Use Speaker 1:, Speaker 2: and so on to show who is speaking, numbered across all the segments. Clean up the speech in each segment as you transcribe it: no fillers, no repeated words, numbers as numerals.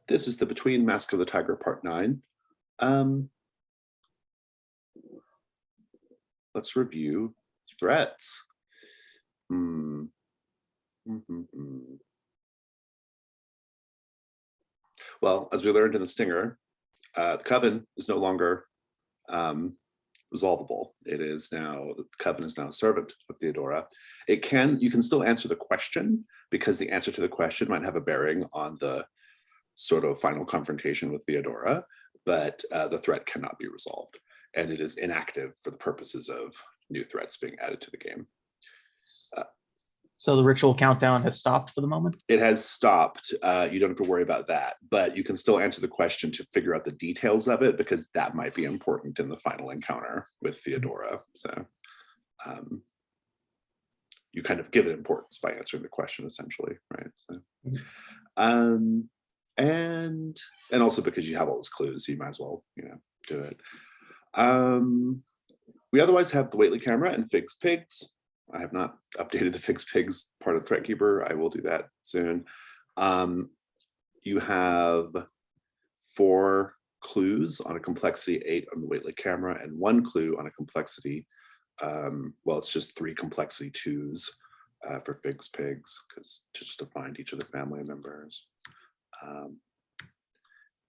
Speaker 1: This is the Between Mask of the Tiger Part 9. Let's review threats. Well, as we learned in the Stinger, the Coven is no longer resolvable. It is now, the Coven is now a servant of Theodora. You can still answer the question, because the answer to the question might have a bearing on the sort of final confrontation with Theodora, but the threat cannot be resolved, and it is inactive for the purposes of new threats being added to the game.
Speaker 2: So the ritual countdown has stopped for the moment?
Speaker 1: It has stopped. You don't have to worry about that, but you can still answer the question to figure out the details of it, because that might be important in the final encounter with Theodora. So you kind of give it importance by answering the question, essentially, right? So, and also because you have all those clues, so you might as well, do it. We otherwise have the Waitley camera and Figg's pigs. I have not updated the Figg's pigs part of Threatkeeper. I will do that soon. You have 4 clues on a complexity 8 on the Waitley camera, and 1 clue on a complexity, well, it's just 3 complexity 2s for Figg's pigs, because just to find each of the family members.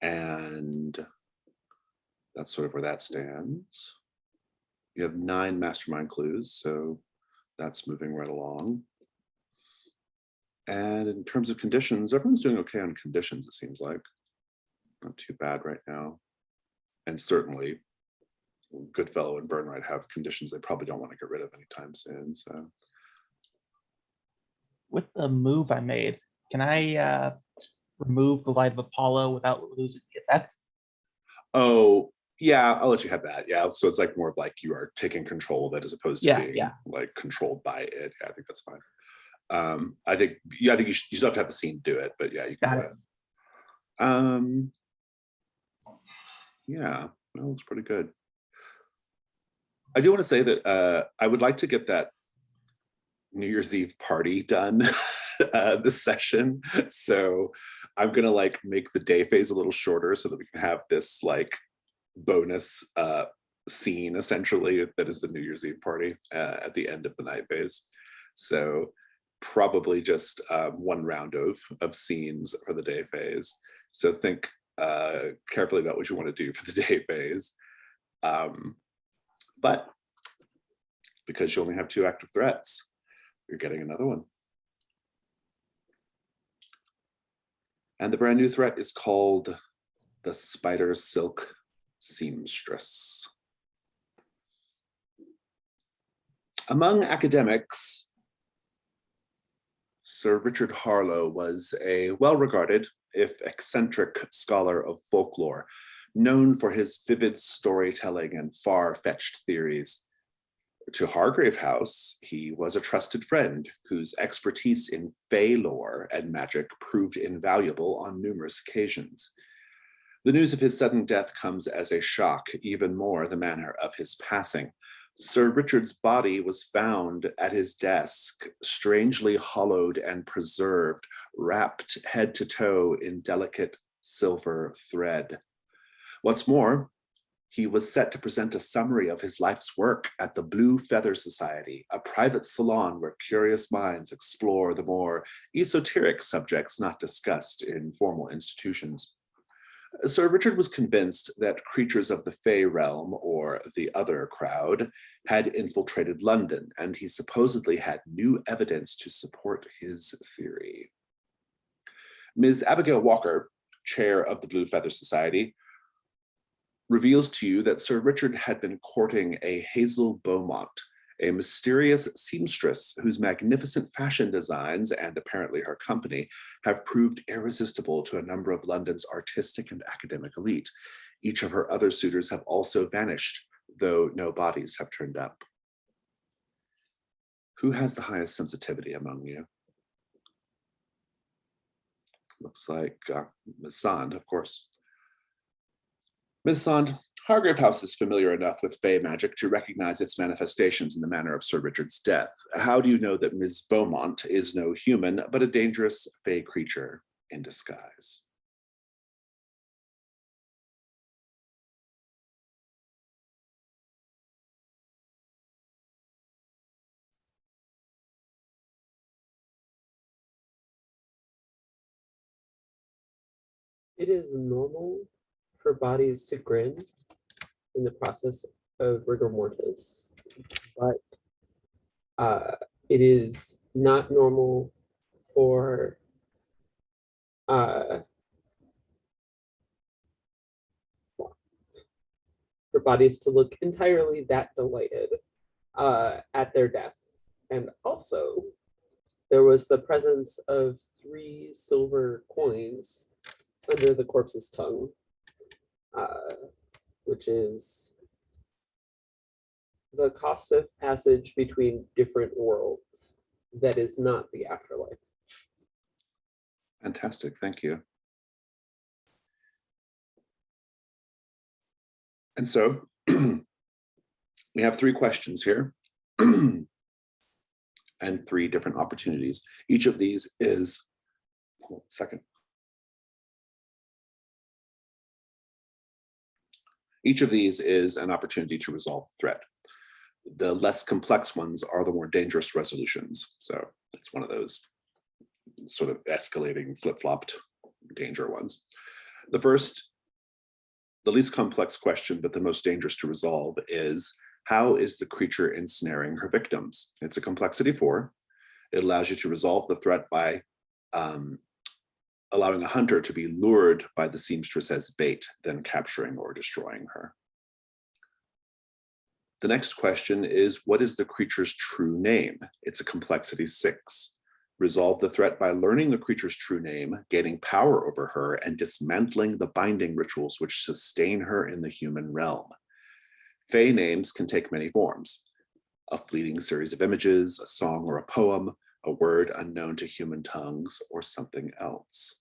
Speaker 1: And that's sort of where that stands. You have 9 mastermind clues, so that's moving right along. And in terms of conditions, everyone's doing okay on conditions, it seems like. Not too bad right now. And certainly, Goodfellow and Burnright have conditions they probably don't want to get rid of anytime soon. So,
Speaker 2: with the move I made, can I remove the Light of Apollo without losing the effect?
Speaker 1: Oh, yeah, I'll let you have that. Yeah, so it's like more of like you are taking control of it as opposed to being like controlled by it. Yeah, I think that's fine. I think you still have to have the scene do it, but yeah, you can do it. Yeah, that looks pretty good. I do want to say that I would like to get that New Year's Eve party done this session. So I'm gonna like make the day phase a little shorter so that we can have this like bonus scene essentially that is the New Year's Eve party at the end of the night phase. So probably just 1 round of scenes for the day phase. So think carefully about what you want to do for the day phase. But because you only have 2 active threats, you're getting another one. And the brand new threat is called the Spider Silk Seamstress. Among academics, Sir Richard Harlow was a well-regarded, if eccentric, scholar of folklore, known for his vivid storytelling and far-fetched theories. To Hargrave House, he was a trusted friend whose expertise in Fey lore and magic proved invaluable on numerous occasions. The news of his sudden death comes as a shock, even more the manner of his passing. Sir Richard's body was found at his desk, strangely hollowed and preserved, wrapped head to toe in delicate silver thread. What's more, he was set to present a summary of his life's work at the Blue Feather Society, a private salon where curious minds explore the more esoteric subjects not discussed in formal institutions. Sir Richard was convinced that creatures of the Fey realm, or the other crowd, had infiltrated London, and he supposedly had new evidence to support his theory. Ms. Abigail Walker, chair of the Blue Feather Society, reveals to you that Sir Richard had been courting a Hazel Beaumont, a mysterious seamstress whose magnificent fashion designs, and apparently her company, have proved irresistible to a number of London's artistic and academic elite. Each of her other suitors have also vanished, though no bodies have turned up. Who has the highest sensitivity among you? Looks like Ms. Sand, of course. Ms. Sand, Hargrave House is familiar enough with Fey magic to recognize its manifestations in the manner of Sir Richard's death. How do you know that Ms. Beaumont is no human, but a dangerous Fey creature in disguise?
Speaker 3: It is normal for bodies to grin in the process of rigor mortis, but it is not normal for bodies to look entirely that delighted at their death. And also, there was the presence of 3 silver coins under the corpse's tongue, which is the cost of passage between different worlds that is not the afterlife.
Speaker 1: Fantastic, thank you. And so we have 3 questions here and 3 different opportunities. Each of these is, hold on a second. Each of these is an opportunity to resolve the threat. The less complex ones are the more dangerous resolutions. So it's one of those sort of escalating, flip-flopped danger ones. The first, the least complex question, but the most dangerous to resolve is, how is the creature ensnaring her victims? It's a complexity 4. It allows you to resolve the threat by allowing a hunter to be lured by the seamstress as bait, then capturing or destroying her. The next question is, what is the creature's true name? It's a complexity 6. Resolve the threat by learning the creature's true name, gaining power over her, and dismantling the binding rituals which sustain her in the human realm. Fae names can take many forms: a fleeting series of images, a song or a poem, a word unknown to human tongues, or something else.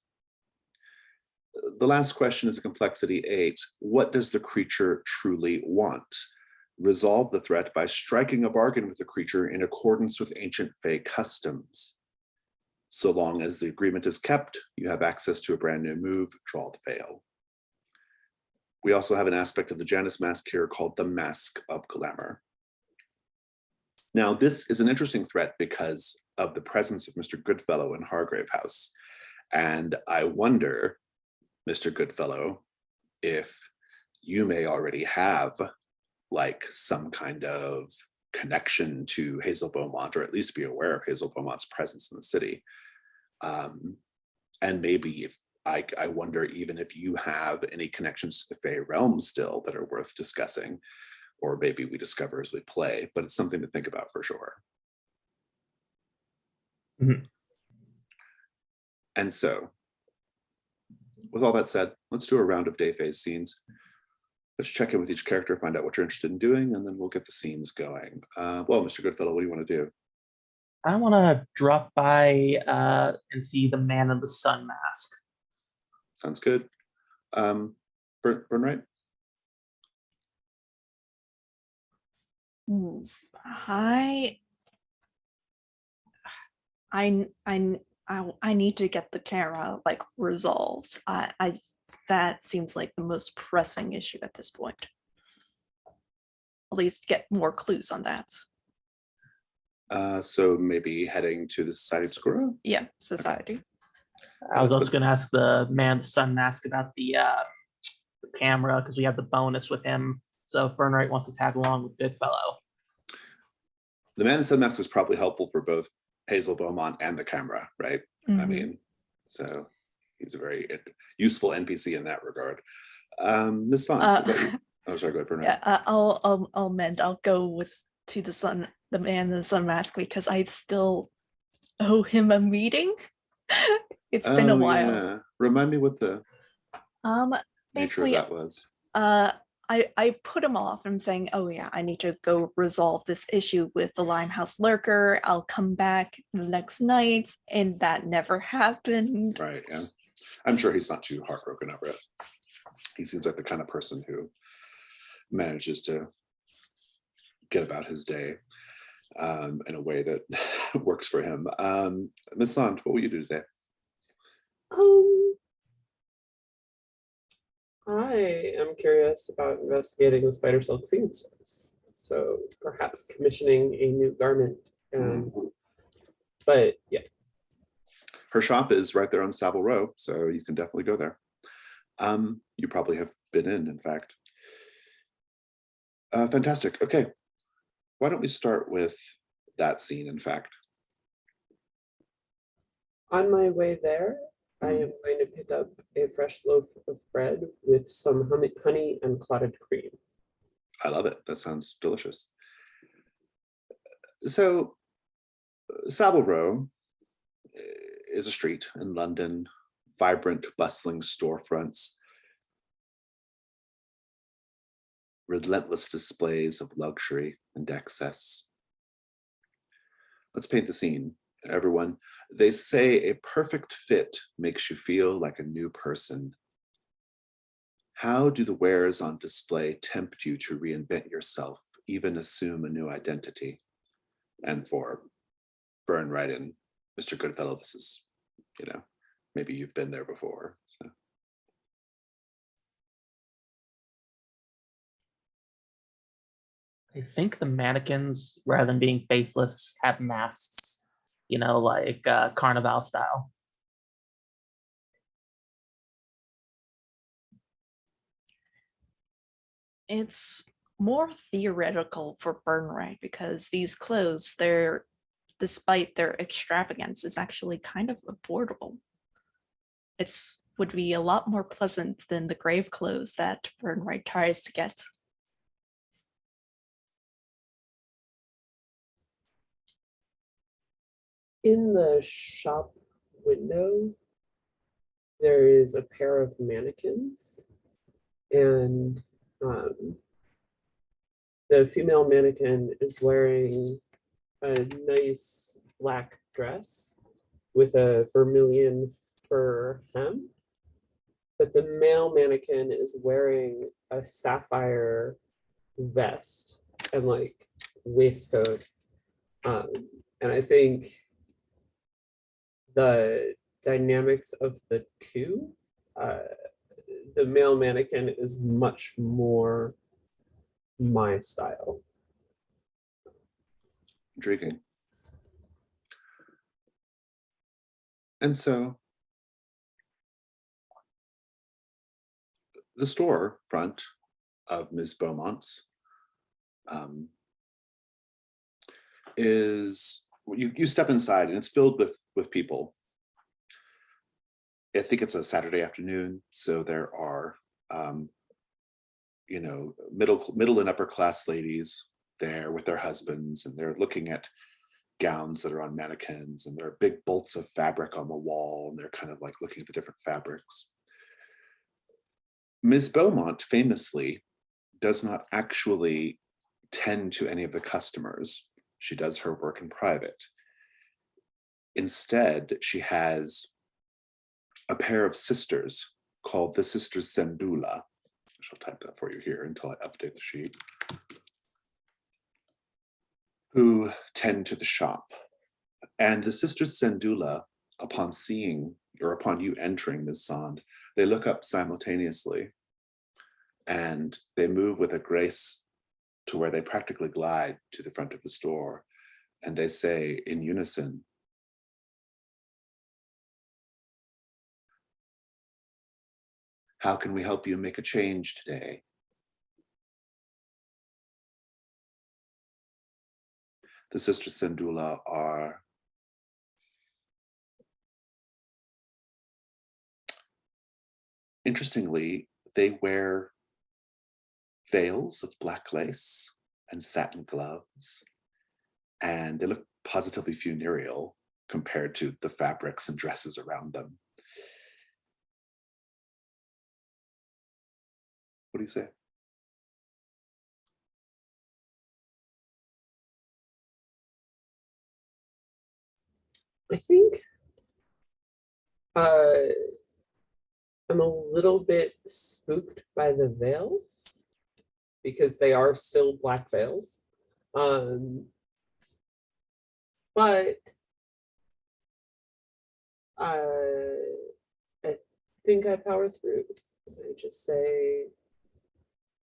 Speaker 1: The last question is a complexity 8. What does the creature truly want? Resolve the threat by striking a bargain with the creature in accordance with ancient Fae customs. So long as the agreement is kept, you have access to a brand new move, Draw the Veil. We also have an aspect of the Janus mask here called the Mask of Glamour. Now, this is an interesting threat because of the presence of Mr. Goodfellow in Hargrave House. And I wonder, Mr. Goodfellow, if you may already have like some kind of connection to Hazel Beaumont, or at least be aware of Hazel Beaumont's presence in the city. And maybe if I wonder even if you have any connections to the Fae realm still that are worth discussing, or maybe we discover as we play, but it's something to think about for sure.
Speaker 2: Mhm.
Speaker 1: And so, with all that said, let's do a round of day phase scenes. Let's check in with each character, find out what you're interested in doing, and then we'll get the scenes going. Well, Mr. Goodfellow, what do you want to do?
Speaker 2: I want to drop by and see the Man in the Sun mask.
Speaker 1: Sounds good. Burnright?
Speaker 4: I need to get the camera like resolved. I that seems like the most pressing issue at this point. At least get more clues on that.
Speaker 1: So maybe heading to the Society of Skura?
Speaker 4: Yeah, society.
Speaker 2: I was also going to ask the Man in the Sun mask about the camera, because we have the bonus with him. So if Burnright wants to tag along with Goodfellow.
Speaker 1: The Man in the Sun mask is probably helpful for both Hazel Beaumont and the camera, right?
Speaker 4: Mm-hmm.
Speaker 1: I mean, so he's a very useful NPC in that regard. Ms. Sun, oh, sorry, go ahead, Bernard.
Speaker 4: Yeah, I'll mend. I'll go with to the Man in the Sun mask, because I still owe him a meeting. It's been a while.
Speaker 1: Yeah. Remind me what the nature of
Speaker 4: basically,
Speaker 1: that was.
Speaker 4: I put him off. I'm saying, oh yeah, I need to go resolve this issue with the Limehouse Lurker. I'll come back the next night, and that never happened.
Speaker 1: Right, yeah. I'm sure he's not too heartbroken over it. He seems like the kind of person who manages to get about his day in a way that works for him. Ms. Sand, what will you do today?
Speaker 3: I am curious about investigating the spider silk seamstress. So perhaps commissioning a new garment. But yeah.
Speaker 1: Her shop is right there on Savile Row, so you can definitely go there. You probably have been in fact. Fantastic. Okay. Why don't we start with that scene, in fact?
Speaker 3: On my way there, I am going to pick up a fresh loaf of bread with some honey and clotted cream.
Speaker 1: I love it. That sounds delicious. So, Savile Row is a street in London, vibrant, bustling storefronts, relentless displays of luxury and excess. Let's paint the scene, everyone. They say a perfect fit makes you feel like a new person. How do the wares on display tempt you to reinvent yourself, even assume a new identity? And for Burn right in, Mr. Goodfellow, this is, maybe you've been there before. So.
Speaker 2: I think the mannequins, rather than being faceless, have masks, like Carnival style.
Speaker 4: It's more theoretical for Burnright because these clothes, despite their extravagance, is actually kind of affordable. It's would be a lot more pleasant than the grave clothes that Burnright tries to get.
Speaker 3: In the shop window, there is a pair of mannequins, and the female mannequin is wearing a nice black dress with a vermilion fur hem, but the male mannequin is wearing a sapphire vest and like waistcoat. And I think the dynamics of the two, the male mannequin is much more my style.
Speaker 1: Intriguing. And so the store front of Ms. Beaumont's is, you step inside and it's filled with people. I think it's a Saturday afternoon, so there are middle and upper class ladies there with their husbands, and they're looking at gowns that are on mannequins, and there are big bolts of fabric on the wall, and they're kind of like looking at the different fabrics. Ms. Beaumont famously does not actually tend to any of the customers. She does her work in private. Instead, she has a pair of sisters called the Sisters Sendula. I shall type that for you here until I update the sheet. Who tend to the shop. And the Sisters Sendula, upon seeing, or upon you entering, Ms. Sand, they look up simultaneously and they move with a grace to where they practically glide to the front of the store, and they say in unison, "How can we help you make a change today?" The Sisters Sendula are interestingly, they wear veils of black lace and satin gloves, and they look positively funereal compared to the fabrics and dresses around them. What do you say?
Speaker 3: I think I'm a little bit spooked by the veils because they are still black veils. But I think I power through. I just say,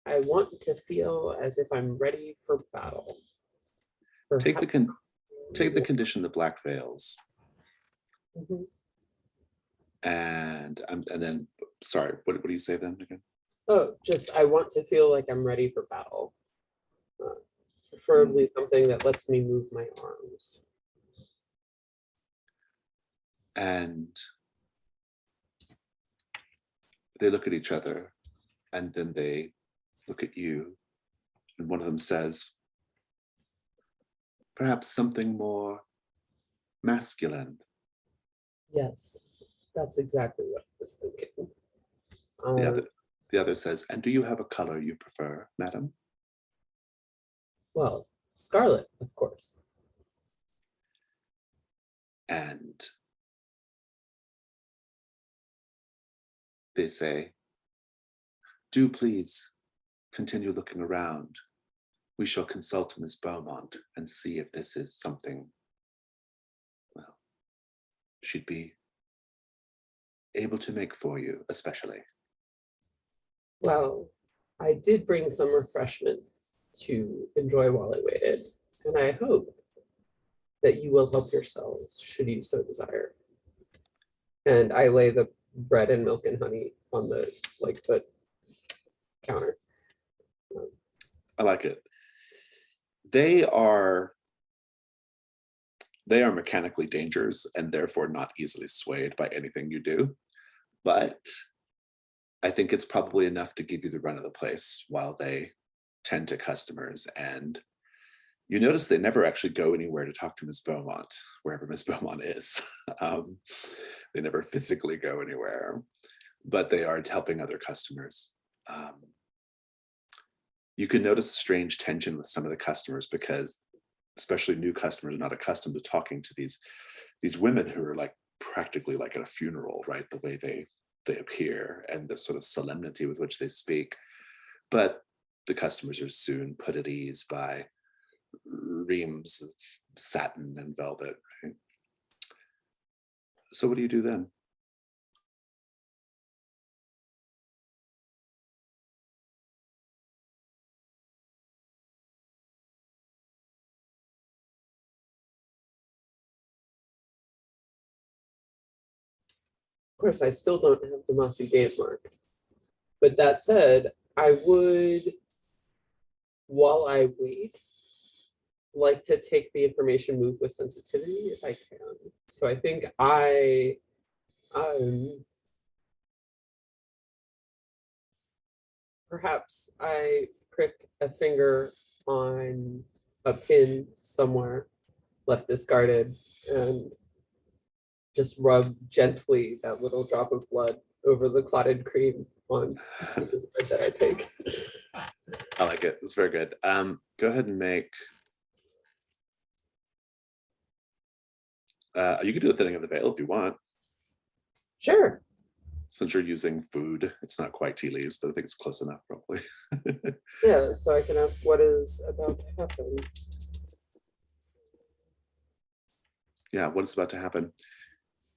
Speaker 3: I want to feel as if I'm ready for battle.
Speaker 1: Take the condition, the black veils.
Speaker 3: Mhm.
Speaker 1: And then sorry, what do you say then again?
Speaker 3: Oh, just I want to feel like I'm ready for battle. Preferably something that lets me move my arms.
Speaker 1: And they look at each other, and then they look at you, and one of them says, perhaps something more masculine.
Speaker 3: Yes, that's exactly what I was thinking.
Speaker 1: The other says, and do you have a color you prefer, madam?
Speaker 3: Well, scarlet, of course.
Speaker 1: And they say, do please continue looking around. We shall consult Miss Beaumont and see if this is something, well, she'd be able to make for you, especially.
Speaker 3: Well, I did bring some refreshment to enjoy while I waited, and I hope that you will help yourselves should you so desire. And I lay the bread and milk and honey on the counter.
Speaker 1: I like it. They are mechanically dangerous and therefore not easily swayed by anything you do. But I think it's probably enough to give you the run of the place while they tend to customers. And you notice they never actually go anywhere to talk to Miss Beaumont, wherever Miss Beaumont is. They never physically go anywhere, but they are helping other customers. You can notice a strange tension with some of the customers because especially new customers are not accustomed to talking to these women who are like practically like at a funeral, right? The way they appear and the sort of solemnity with which they speak. But the customers are soon put at ease by reams of satin and velvet. Right? So what do you do then?
Speaker 3: Of course, I still don't have the mossy date mark. But that said, I would, while I wait, like to take the information move with sensitivity if I can. So I think perhaps I prick a finger on a pin somewhere left discarded and just rub gently that little drop of blood over the clotted cream on pieces of bread that I take.
Speaker 1: I like it. It's very good. Go ahead and make. You can do a thinning of the veil if you want.
Speaker 3: Sure.
Speaker 1: Since you're using food, it's not quite tea leaves, but I think it's close enough, probably.
Speaker 3: Yeah, so I can ask what is about to happen.
Speaker 1: Yeah, what is about to happen?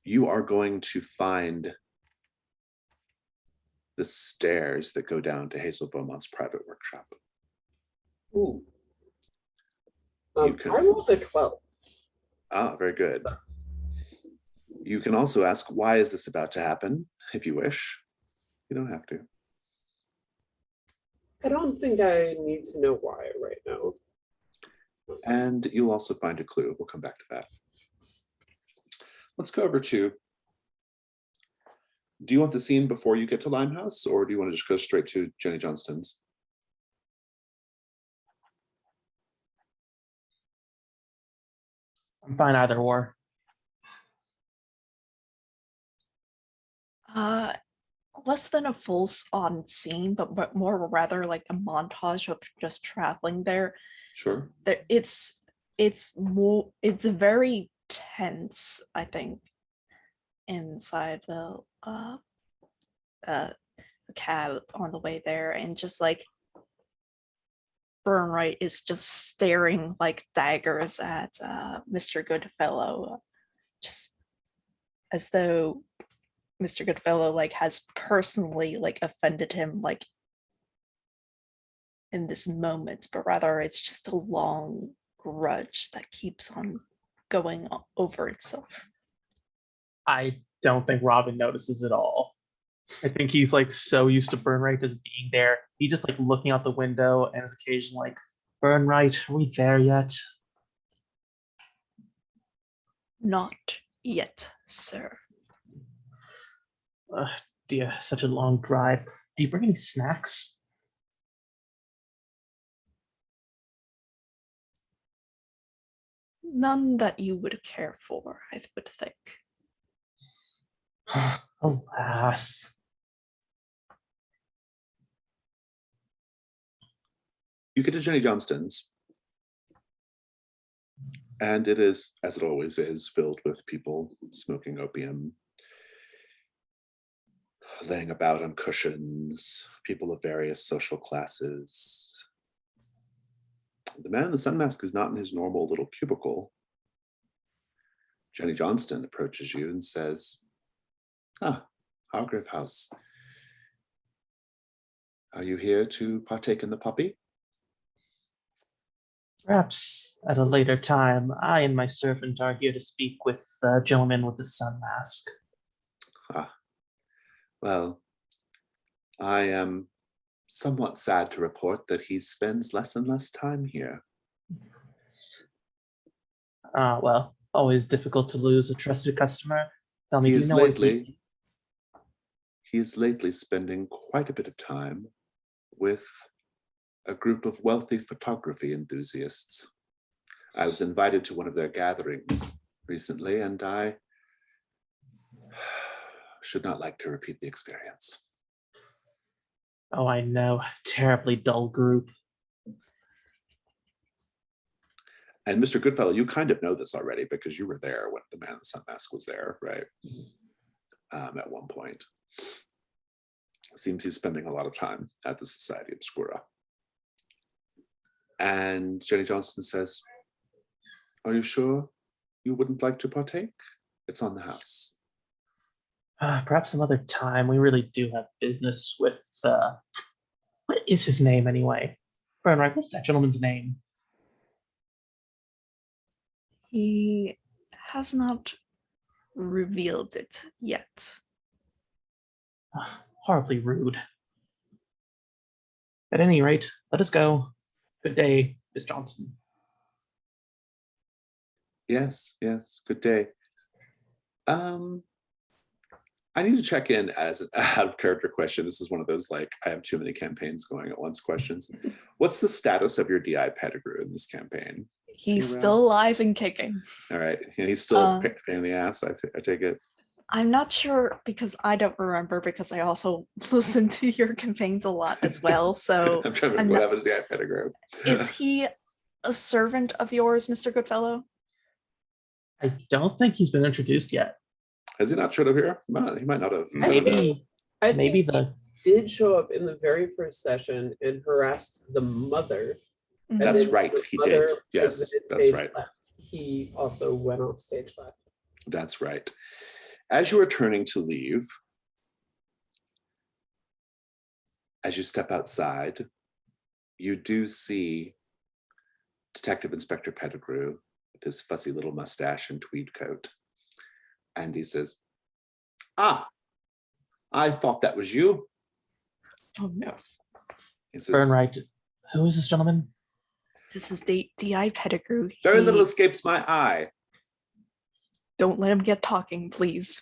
Speaker 1: You are going to find the stairs that go down to Hazel Beaumont's private workshop.
Speaker 3: Ooh.
Speaker 1: You can-
Speaker 3: I rolled a 12.
Speaker 1: Ah, very good. You can also ask, why is this about to happen, if you wish. You don't have to.
Speaker 3: I don't think I need to know why right now.
Speaker 1: And you'll also find a clue. We'll come back to that. Let's go over to, do you want the scene before you get to Limehouse, or do you want to just go straight to Jenny Johnston's?
Speaker 2: I'm fine either or.
Speaker 4: Less than a full on scene, but more rather like a montage of just traveling there.
Speaker 1: Sure.
Speaker 4: There, it's very tense, I think, inside the cab on the way there, and just like Burnright is just staring like daggers at Mr. Goodfellow, just as though Mr. Goodfellow like has personally like offended him like in this moment, but rather it's just a long grudge that keeps on going over itself.
Speaker 2: I don't think Robin notices at all. I think he's like so used to Burnright just being there. He just like looking out the window and is occasionally like, Burnright, are we there yet?
Speaker 4: Not yet, sir.
Speaker 2: Dear, such a long drive. Do you bring any snacks?
Speaker 4: None that you would care for, I would think.
Speaker 2: Alas.
Speaker 1: You get to Jenny Johnston's, and it is, as it always is, filled with people smoking opium, laying about on cushions, people of various social classes. The man in the sun mask is not in his normal little cubicle. Jenny Johnston approaches you and says, Hargrave House. Are you here to partake in the puppy?
Speaker 2: Perhaps at a later time, I and my servant are here to speak with the gentleman with the sun mask.
Speaker 1: Well, I am somewhat sad to report that he spends less and less time here.
Speaker 2: Well, always difficult to lose a trusted customer. Tell me,
Speaker 1: He
Speaker 2: do you
Speaker 1: is
Speaker 2: know what
Speaker 1: lately spending quite a bit of time with a group of wealthy photography enthusiasts. I was invited to one of their gatherings recently, and I should not like to repeat the experience.
Speaker 2: Oh, I know. Terribly dull group.
Speaker 1: And Mr. Goodfellow, you kind of know this already because you were there when the man in the sun mask was there, right? At one point. It seems he's spending a lot of time at the Society Obscura. And Jenny Johnston says, are you sure you wouldn't like to partake? It's on the house.
Speaker 2: Perhaps some other time. We really do have business with, what is his name anyway? Burnright, what's that gentleman's name?
Speaker 4: He has not revealed it yet.
Speaker 2: Horribly rude. At any rate, let us go. Good day, Miss Johnson.
Speaker 1: Yes, good day. I need to check in as an out of character question. This is one of those, like, I have too many campaigns going at once questions. What's the status of your DI Pettigrew in this campaign?
Speaker 4: He's
Speaker 1: around?
Speaker 4: still alive and kicking.
Speaker 1: All right. And he's still a pain in the ass, I take it.
Speaker 4: I'm not sure because I don't remember because I also listen to your campaigns a lot as well. So
Speaker 1: I'm trying to remember what happened to DI Pettigrew.
Speaker 4: is he a servant of yours, Mr. Goodfellow?
Speaker 2: I don't think he's been introduced yet.
Speaker 1: Has he not showed up here? He might not have.
Speaker 2: Maybe
Speaker 3: I
Speaker 2: maybe
Speaker 3: think
Speaker 2: the
Speaker 3: he did show up in the very first session and harassed the mother. And
Speaker 1: That's
Speaker 3: then
Speaker 1: right,
Speaker 3: the
Speaker 1: he
Speaker 3: mother
Speaker 1: did. Yes,
Speaker 3: exited
Speaker 1: that's
Speaker 3: stage
Speaker 1: right.
Speaker 3: left. He also went off stage left.
Speaker 1: That's right. As you are turning to leave, as you step outside, you do see Detective Inspector Pettigrew with his fussy little mustache and tweed coat. And he says, I thought that was you.
Speaker 4: Oh no.
Speaker 1: He says,
Speaker 2: Burnright. Who is this gentleman?
Speaker 4: This is D.I. Pettigrew.
Speaker 1: very
Speaker 4: He-
Speaker 1: little escapes my eye.
Speaker 4: Don't let him get talking, please.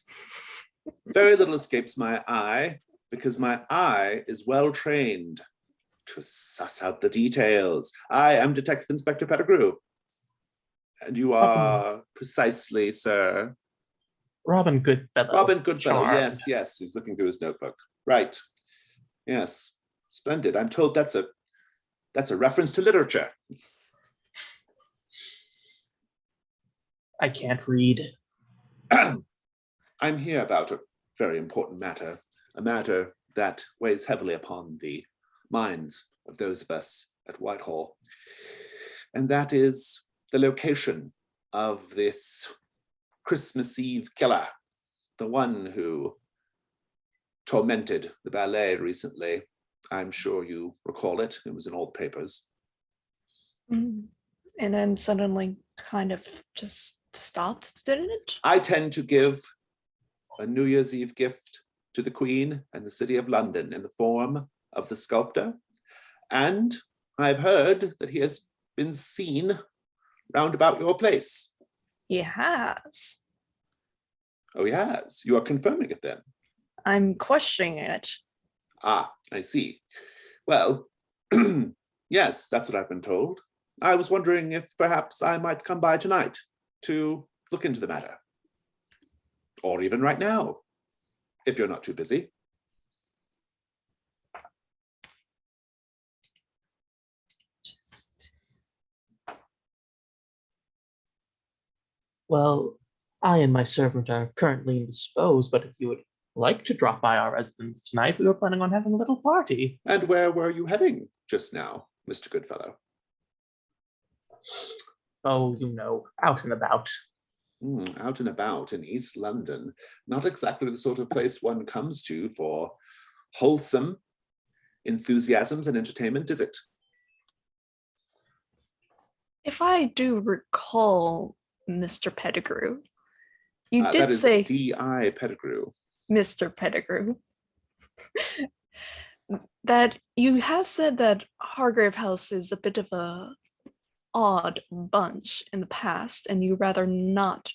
Speaker 1: Very little escapes my eye because my eye is well trained to suss out the details. I am Detective Inspector Pettigrew. And you are precisely, sir.
Speaker 2: Robin Goodfellow.
Speaker 1: Robin Goodfellow.
Speaker 2: Charmed.
Speaker 1: Yes. He's looking through his notebook. Right. Yes. Splendid. I'm told that's a reference to literature.
Speaker 2: I can't read.
Speaker 1: I'm here about a very important matter, a matter that weighs heavily upon the minds of those of us at Whitehall. And that is the location of this Christmas Eve killer, the one who tormented the ballet recently. I'm sure you recall it. It was in all the papers.
Speaker 4: Mm. And then suddenly kind of just stopped, didn't it?
Speaker 1: I tend to give a New Year's Eve gift to the Queen and the City of London in the form of the sculptor, and I've heard that he has been seen round about your place.
Speaker 4: He has.
Speaker 1: Oh, he has. You are confirming it then?
Speaker 4: I'm questioning it.
Speaker 1: Ah, I see. Well, yes, that's what I've been told. I was wondering if perhaps I might come by tonight to look into the matter. Or even right now, if you're not too busy.
Speaker 2: Well, I and my servant are currently indisposed, but if you would like to drop by our residence tonight, we were planning on having a little party.
Speaker 1: And where were you heading just now, Mr. Goodfellow?
Speaker 2: Oh, out and about.
Speaker 1: Out and about in East London. Not exactly the sort of place one comes to for wholesome enthusiasms and entertainment, is it?
Speaker 4: If I do recall, Mr. Pettigrew, you
Speaker 1: That
Speaker 4: did
Speaker 1: is
Speaker 4: say
Speaker 1: D.I. Pettigrew.
Speaker 4: Mr. Pettigrew, that you have said that Hargrave House is a bit of a odd bunch in the past, and you rather not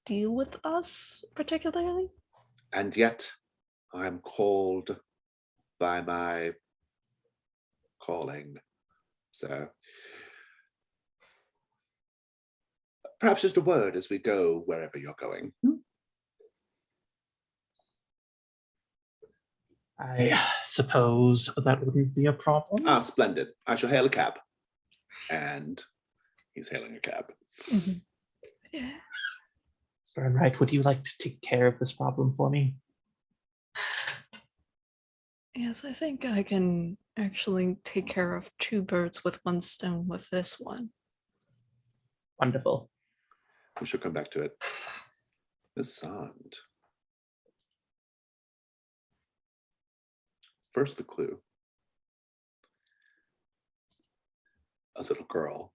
Speaker 4: deal with us particularly.
Speaker 1: And yet I'm called by my calling. So perhaps just a word as we go wherever you're going.
Speaker 2: I suppose that wouldn't be a problem.
Speaker 1: Ah, splendid. I shall hail a cab. And he's hailing a cab.
Speaker 4: Yeah.
Speaker 2: Fernright, would you like to take care of this problem for me?
Speaker 4: Yes, I think I can actually take care of 2 birds with 1 stone with this one.
Speaker 2: Wonderful.
Speaker 1: We shall come back to it. Miss Sand. First, the clue. A little girl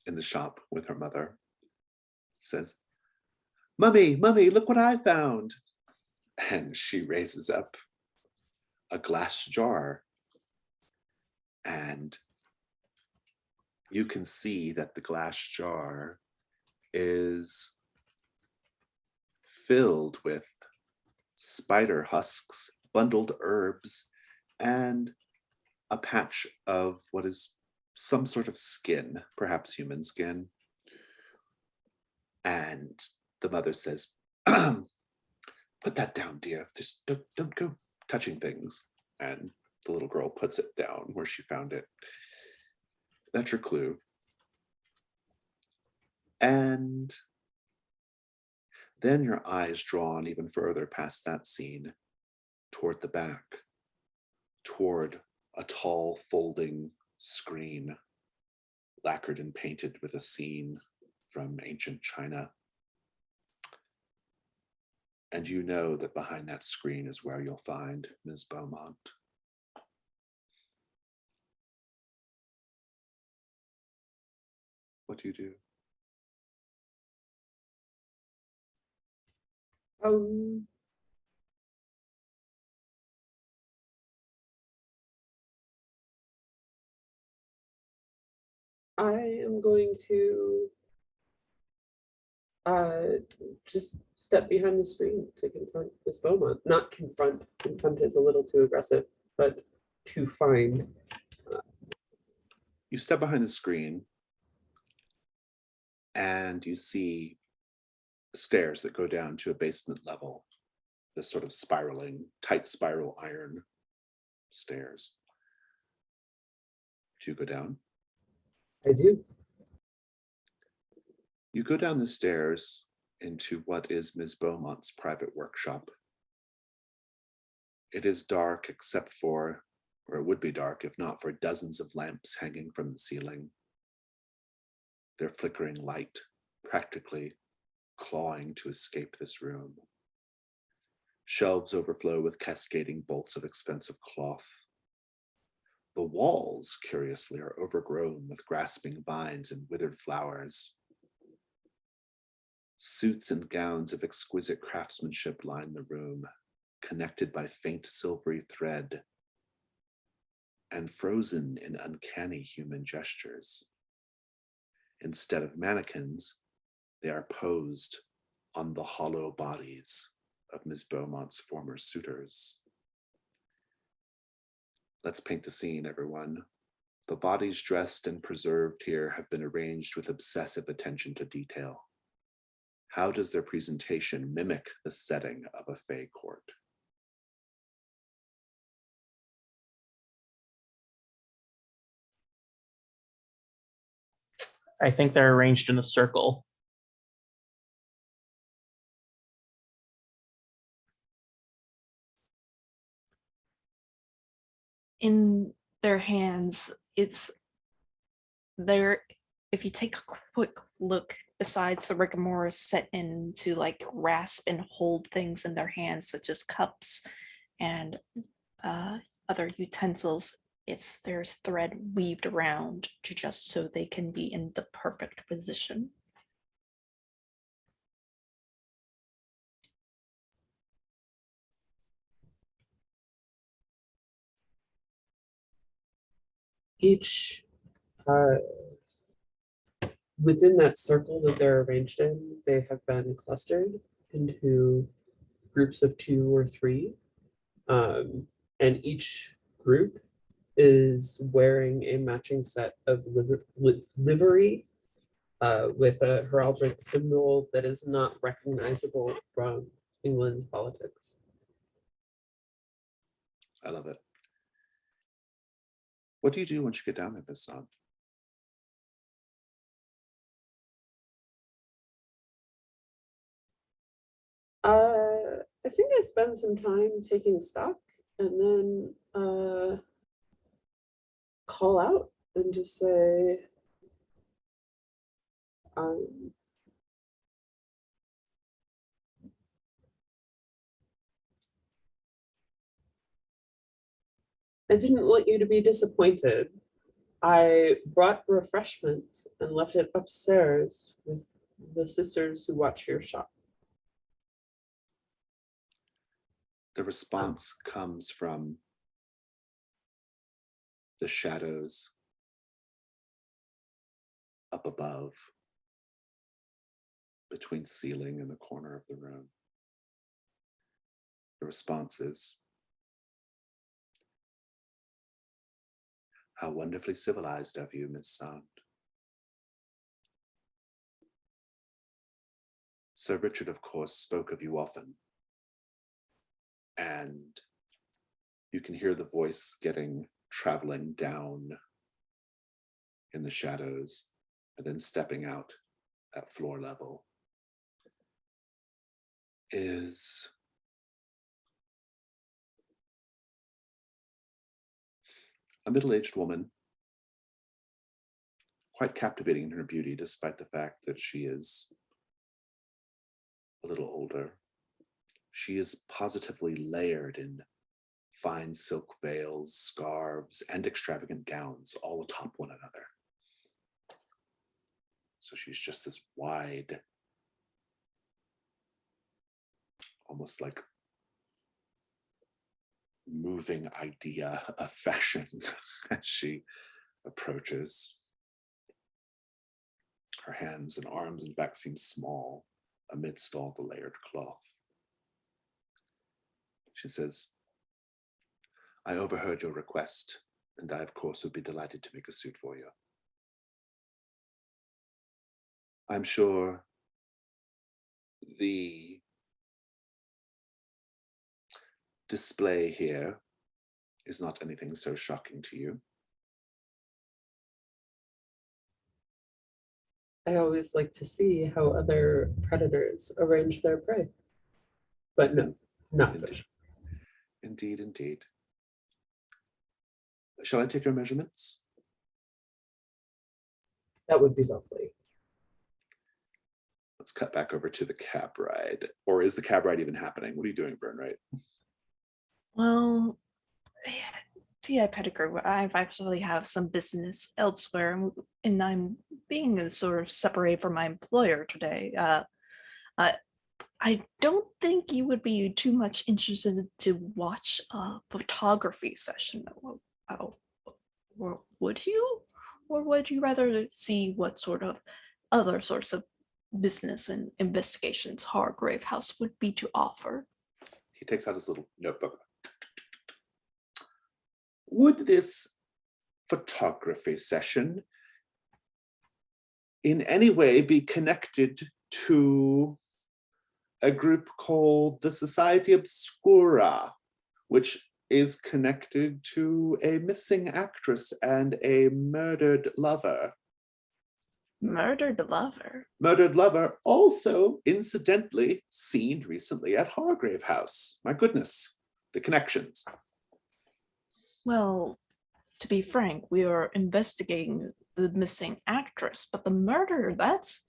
Speaker 1: in the shop with her mother says, "Mummy, Mummy, look what I found." And she raises up a glass jar. And you can see that the glass jar is filled with spider husks, bundled herbs, and a patch of what is some sort of skin, perhaps human skin. And the mother says, "Put that down, dear. Just don't go touching things." And the little girl puts it down where she found it. That's your clue. And then your eyes drawn even further past that scene toward the back, toward a tall folding screen, lacquered and painted with a scene from ancient China. And you know that behind that screen is where you'll find Ms. Beaumont. What do you do?
Speaker 3: I am going to just step behind the screen to confront Miss Beaumont. Not confront. Confront is a little too aggressive, but to find.
Speaker 1: You step behind the screen and you see stairs that go down to a basement level. This sort of spiraling, tight spiral iron stairs. Do you go down?
Speaker 3: I do.
Speaker 1: You go down the stairs into what is Ms. Beaumont's private workshop. It is dark except for, or it would be dark if not for dozens of lamps hanging from the ceiling. Their flickering light practically clawing to escape this room. Shelves overflow with cascading bolts of expensive cloth. The walls, curiously, are overgrown with grasping vines and withered flowers. Suits and gowns of exquisite craftsmanship line the room, connected by faint silvery thread, and frozen in uncanny human gestures. Instead of mannequins, they are posed on the hollow bodies of Ms. Beaumont's former suitors. Let's paint the scene, everyone. The bodies dressed and preserved here have been arranged with obsessive attention to detail. How does their presentation mimic the setting of a Fey court?
Speaker 2: I think they're arranged in a circle.
Speaker 4: In their hands, it's there. If you take a quick look, besides the rigmarole set in to like grasp and hold things in their hands, such as cups and other utensils, there's thread weaved around to just so they can be in the perfect position.
Speaker 3: Each within that circle that they're arranged in, they have been clustered into groups of 2 or 3. And each group is wearing a matching set of livery with a heraldic symbol that is not recognizable from England's politics.
Speaker 1: I love it. What do you do once you get down there, Miss Sand?
Speaker 3: I think I spend some time taking stock and then call out and just say, I didn't want you to be disappointed. I brought refreshment and left it upstairs with the sisters who watch your shop.
Speaker 1: The response comes from the shadows up above, between ceiling and the corner of the room. The response is, "How wonderfully civilized of you, Miss Sand. Sir Richard, of course, spoke of you often. And you can hear the voice traveling down in the shadows and then stepping out at floor level. Is a middle-aged woman, quite captivating in her beauty, despite the fact that she is a little older. She is positively layered in fine silk veils, scarves, and extravagant gowns, all atop one another. So she's just this wide, almost like moving idea of fashion as she approaches. Her hands and arms, in fact, seem small amidst all the layered cloth. She says, "I overheard your request, and I, of course, would be delighted to make a suit for you. I'm sure the display here is not anything so shocking to you."
Speaker 3: I always like to see how other predators arrange their prey. But no, not so.
Speaker 1: Indeed, indeed. Shall I take your measurements?
Speaker 3: That would be lovely.
Speaker 1: Let's cut back over to the cab ride. Or is the cab ride even happening? What are you doing, Burnright?
Speaker 4: Well, yeah, Pettigrew, I've actually have some business elsewhere, and I'm being sort of separated from my employer today. I don't think you would be too much interested to watch a photography session. Oh, or would you? Or would you rather see what sort of other sorts of business and investigations Hargrave House would be to offer?
Speaker 1: He takes out his little notebook. Would this photography session in any way be connected to a group called the Society Obscura, which is connected to a missing actress and a murdered lover?
Speaker 4: Murdered lover?
Speaker 1: Murdered lover, also incidentally seen recently at Hargrave House. My goodness, the connections.
Speaker 4: Well, to be frank, we are investigating the missing actress, but the murder, that's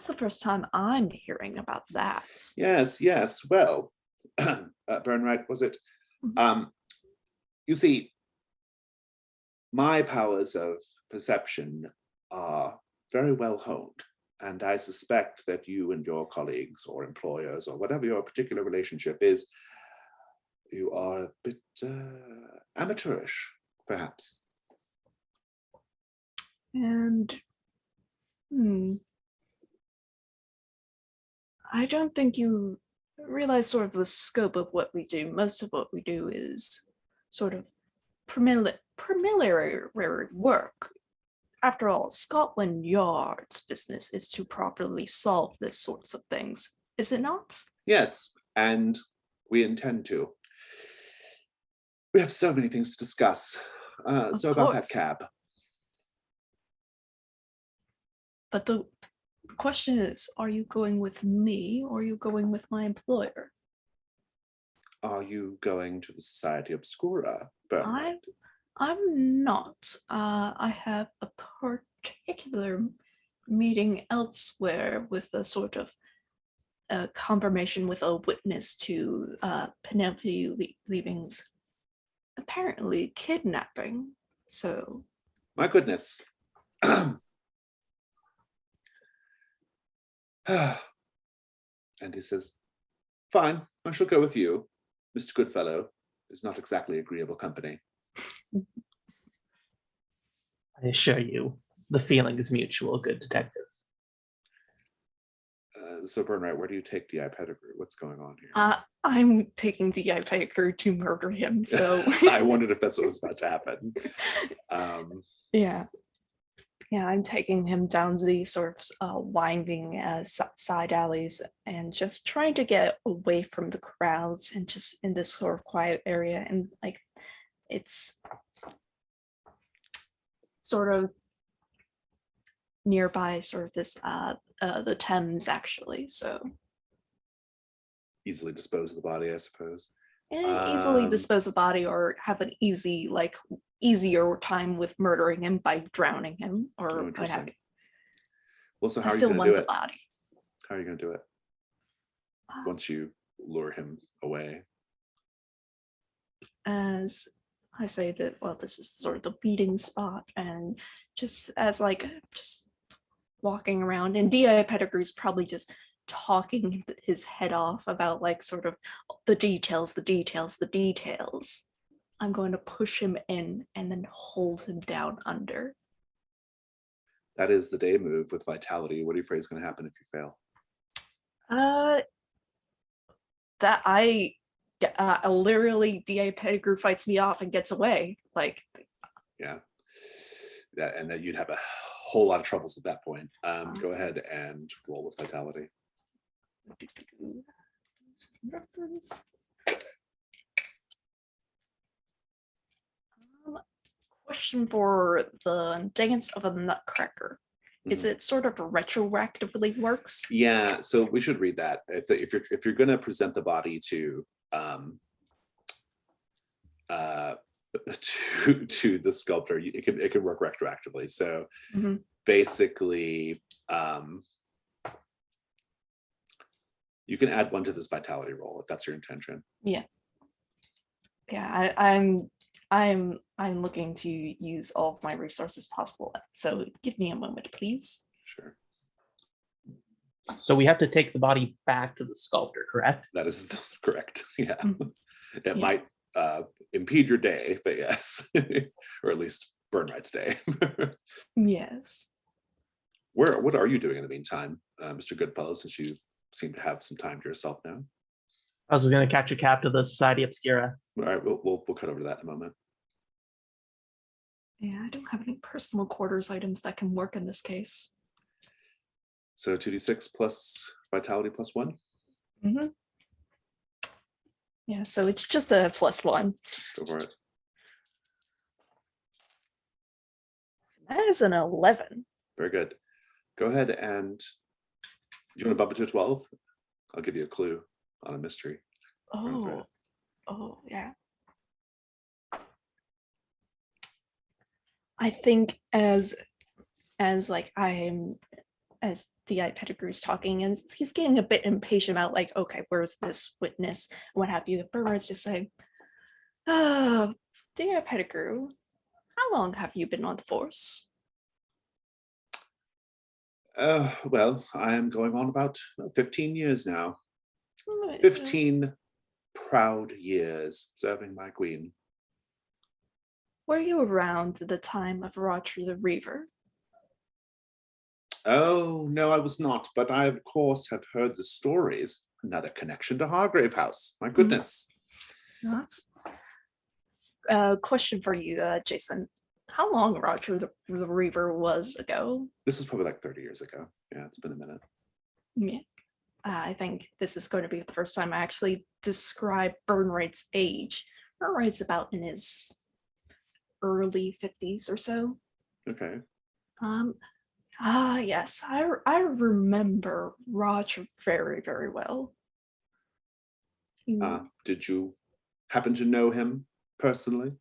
Speaker 4: the first time I'm hearing about that.
Speaker 1: Yes, yes. Well, Burnright, was it? You see, my powers of perception are very well honed, and I suspect that you and your colleagues or employers or whatever your particular relationship is, you are a bit amateurish, perhaps.
Speaker 4: And I don't think you realize sort of the scope of what we do. Most of what we do is sort of preliminary work. After all, Scotland Yard's business is to properly solve this sorts of things, is it not?
Speaker 1: Yes, and we intend to. We have so many things to discuss. So about that
Speaker 4: course.
Speaker 1: cab.
Speaker 4: But the question is, are you going with me or are you going with my employer?
Speaker 1: Are you going to the Society Obscura, Burnright?
Speaker 4: I'm not. I have a particular meeting elsewhere with a sort of confirmation with a witness to Penelope Leaving's apparently kidnapping. So.
Speaker 1: My goodness. And he says, fine, I shall go with you. Mr. Goodfellow is not exactly agreeable company.
Speaker 2: I assure you, the feeling is mutual, good detective.
Speaker 1: So Burnright, where do you take D.I. Pettigrew? What's going on here?
Speaker 4: I'm taking D.I. Pettigrew to murder him, so.
Speaker 1: I wondered if that's what was about to happen.
Speaker 4: Yeah, I'm taking him down these sort of winding side alleys and just trying to get away from the crowds and just in this sort of quiet area. And like, it's sort of nearby sort of this, the Thames actually, so.
Speaker 1: Easily dispose of the body, I suppose.
Speaker 4: Easily dispose of the body or have an easier time with murdering him by drowning him or what have you.
Speaker 1: Well, so how
Speaker 4: I
Speaker 1: are you
Speaker 4: still
Speaker 1: going to
Speaker 4: want
Speaker 1: do
Speaker 4: the
Speaker 1: it?
Speaker 4: body.
Speaker 1: How are you going to do it? Once you lure him away.
Speaker 4: As I say that, well, this is sort of the beating spot, and just as like just walking around, and D.I. Pettigrew's probably just talking his head off about like sort of the details. I'm going to push him in and then hold him down under.
Speaker 1: That is the day move with vitality. What are you afraid is going to happen if you fail?
Speaker 4: That I literally D.A. Pettigrew fights me off and gets away. Like,
Speaker 1: yeah, and then you'd have a whole lot of troubles at that point. Go ahead and roll with vitality.
Speaker 4: Reference. Question for the dance of a nutcracker. Is it sort of retroactively works?
Speaker 1: Yeah, so we should read that. If you're going to present the body to the sculptor, it can work retroactively. So basically, you can add one to this vitality roll if that's your intention.
Speaker 4: Yeah, I'm looking to use all of my resources possible. So give me a moment, please.
Speaker 1: Sure.
Speaker 2: So we have to take the body back to the sculptor, correct?
Speaker 1: That is correct. Yeah.
Speaker 4: Mm.
Speaker 1: It
Speaker 4: Yeah.
Speaker 1: might impede your day, but yes. Or at least Burnright's day.
Speaker 4: Yes.
Speaker 1: What are you doing in the meantime, Mr. Goodfellow, since you seem to have some time to yourself now?
Speaker 2: I was going to catch a cab to the Society Obscura.
Speaker 1: All right, we'll cut over to that in a moment.
Speaker 4: Yeah, I don't have any personal quarters items that can work in this case.
Speaker 1: So 2d6 plus vitality plus 1.
Speaker 4: Mm-hmm. Yeah, so it's just a +1.
Speaker 1: Go for it.
Speaker 4: That is an 11.
Speaker 1: Very good. Go ahead and do you want to bump it to a 12? I'll give you a clue on a mystery.
Speaker 4: Oh, yeah. I think as like as D.I. Pettigrew's talking and he's getting a bit impatient about like, okay, where's this witness, what have you? Bernard's just saying, D.I. Pettigrew, how long have you been on the force?
Speaker 1: Well, I am going on about 15 years now. 15 proud years serving my queen.
Speaker 4: Were you around the time of Roger the Reaver?
Speaker 1: Oh, no, I was not. But I, of course, have heard the stories. Another connection to Hargrave House. My goodness.
Speaker 4: That's a question for you, Jason. How long Roger the Reaver was ago?
Speaker 1: This was probably like 30 years ago. Yeah, it's been a minute.
Speaker 4: Yeah. I think this is going to be the first time I actually describe Burnright's age. Burnright's about in his early 50s or so.
Speaker 1: Okay.
Speaker 4: Yes, I remember Roger very, very well.
Speaker 1: Did you happen to know him personally?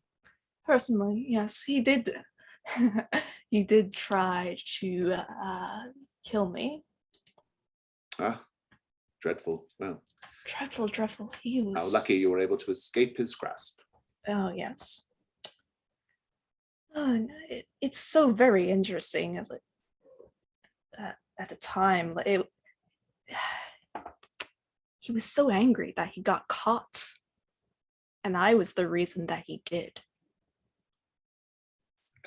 Speaker 4: Personally, yes, he did. He did try to kill me.
Speaker 1: Dreadful. Well,
Speaker 4: Dreadful. He was.
Speaker 1: how lucky you were able to escape his grasp.
Speaker 4: Oh, yes. It's so very interesting. At the time, he was so angry that he got caught. And I was the reason that he did.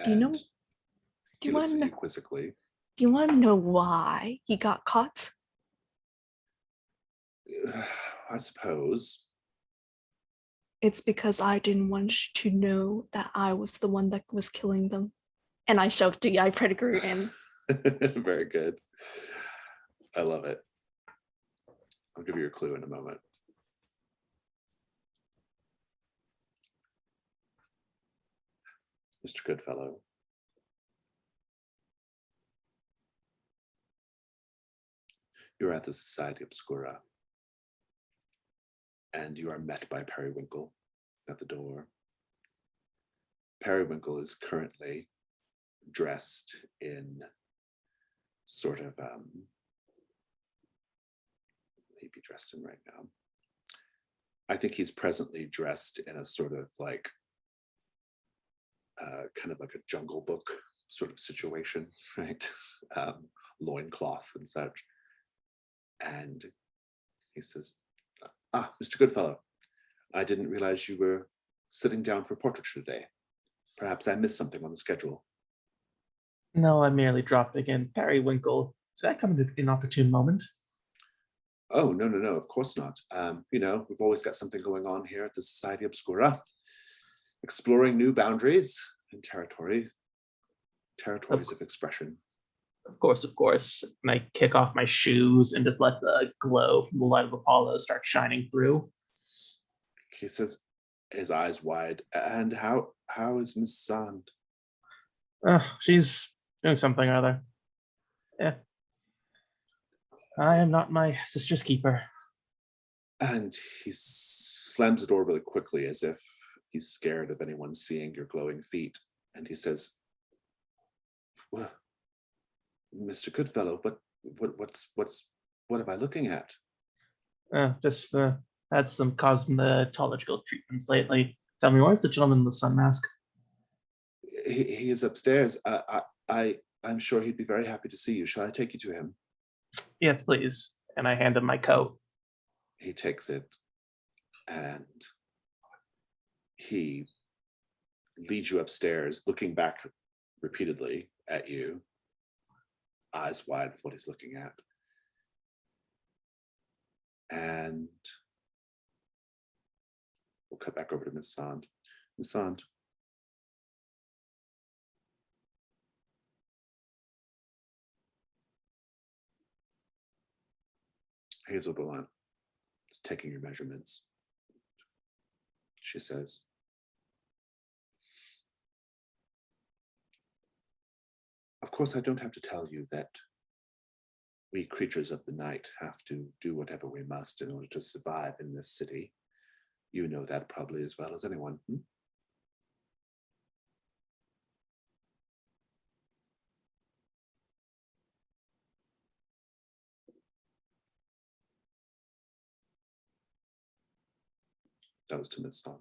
Speaker 4: Do you know?
Speaker 1: And
Speaker 4: Do
Speaker 1: he
Speaker 4: you want
Speaker 1: looks
Speaker 4: to
Speaker 1: at
Speaker 4: know?
Speaker 1: you quizzically.
Speaker 4: Do you want to know why he got caught?
Speaker 1: I suppose.
Speaker 4: It's because I didn't want to know that I was the one that was killing them. And I shoved D.I. Pettigrew in.
Speaker 1: Very good. I love it. I'll give you a clue in a moment. Mr. Goodfellow. You're at the Society Obscura, and you are met by Periwinkle at the door. Periwinkle is currently dressed in sort of he'd be dressed in right now. I think he's presently dressed in a sort of like kind of like a Jungle Book sort of situation, right? Loincloth and such. And he says, Mr. Goodfellow, I didn't realize you were sitting down for portraiture today. Perhaps I missed something on the schedule.
Speaker 2: No, I merely dropped in. Periwinkle, did I come at an inopportune moment?
Speaker 1: Oh, no, of course not. You know, we've always got something going on here at the Society Obscura. Exploring new boundaries and territories of expression.
Speaker 2: Of course. And I kick off my shoes and just let the glow from the light of Apollo start shining through.
Speaker 1: He says, his eyes wide, and how is Miss Sand?
Speaker 2: She's doing something or other. Yeah. I am not my sister's keeper.
Speaker 1: And he slams the door really quickly as if he's scared of anyone seeing your glowing feet. And he says, well, Mr. Goodfellow, what am I looking at?
Speaker 2: Just had some cosmetological treatments lately. Tell me, where's the gentleman in the sun mask?
Speaker 1: He is upstairs. I'm sure he'd be very happy to see you. Shall I take you to him?
Speaker 2: Yes, please. And I hand him my coat.
Speaker 1: He takes it and he leads you upstairs, looking back repeatedly at you, eyes wide with what he's looking at. And we'll cut back over to Miss Sand. Miss Sand. Hazel Beaumont is taking your measurements. She says, of course, I don't have to tell you that we creatures of the night have to do whatever we must in order to survive in this city. You know that probably as well as anyone. That was to Miss Sand.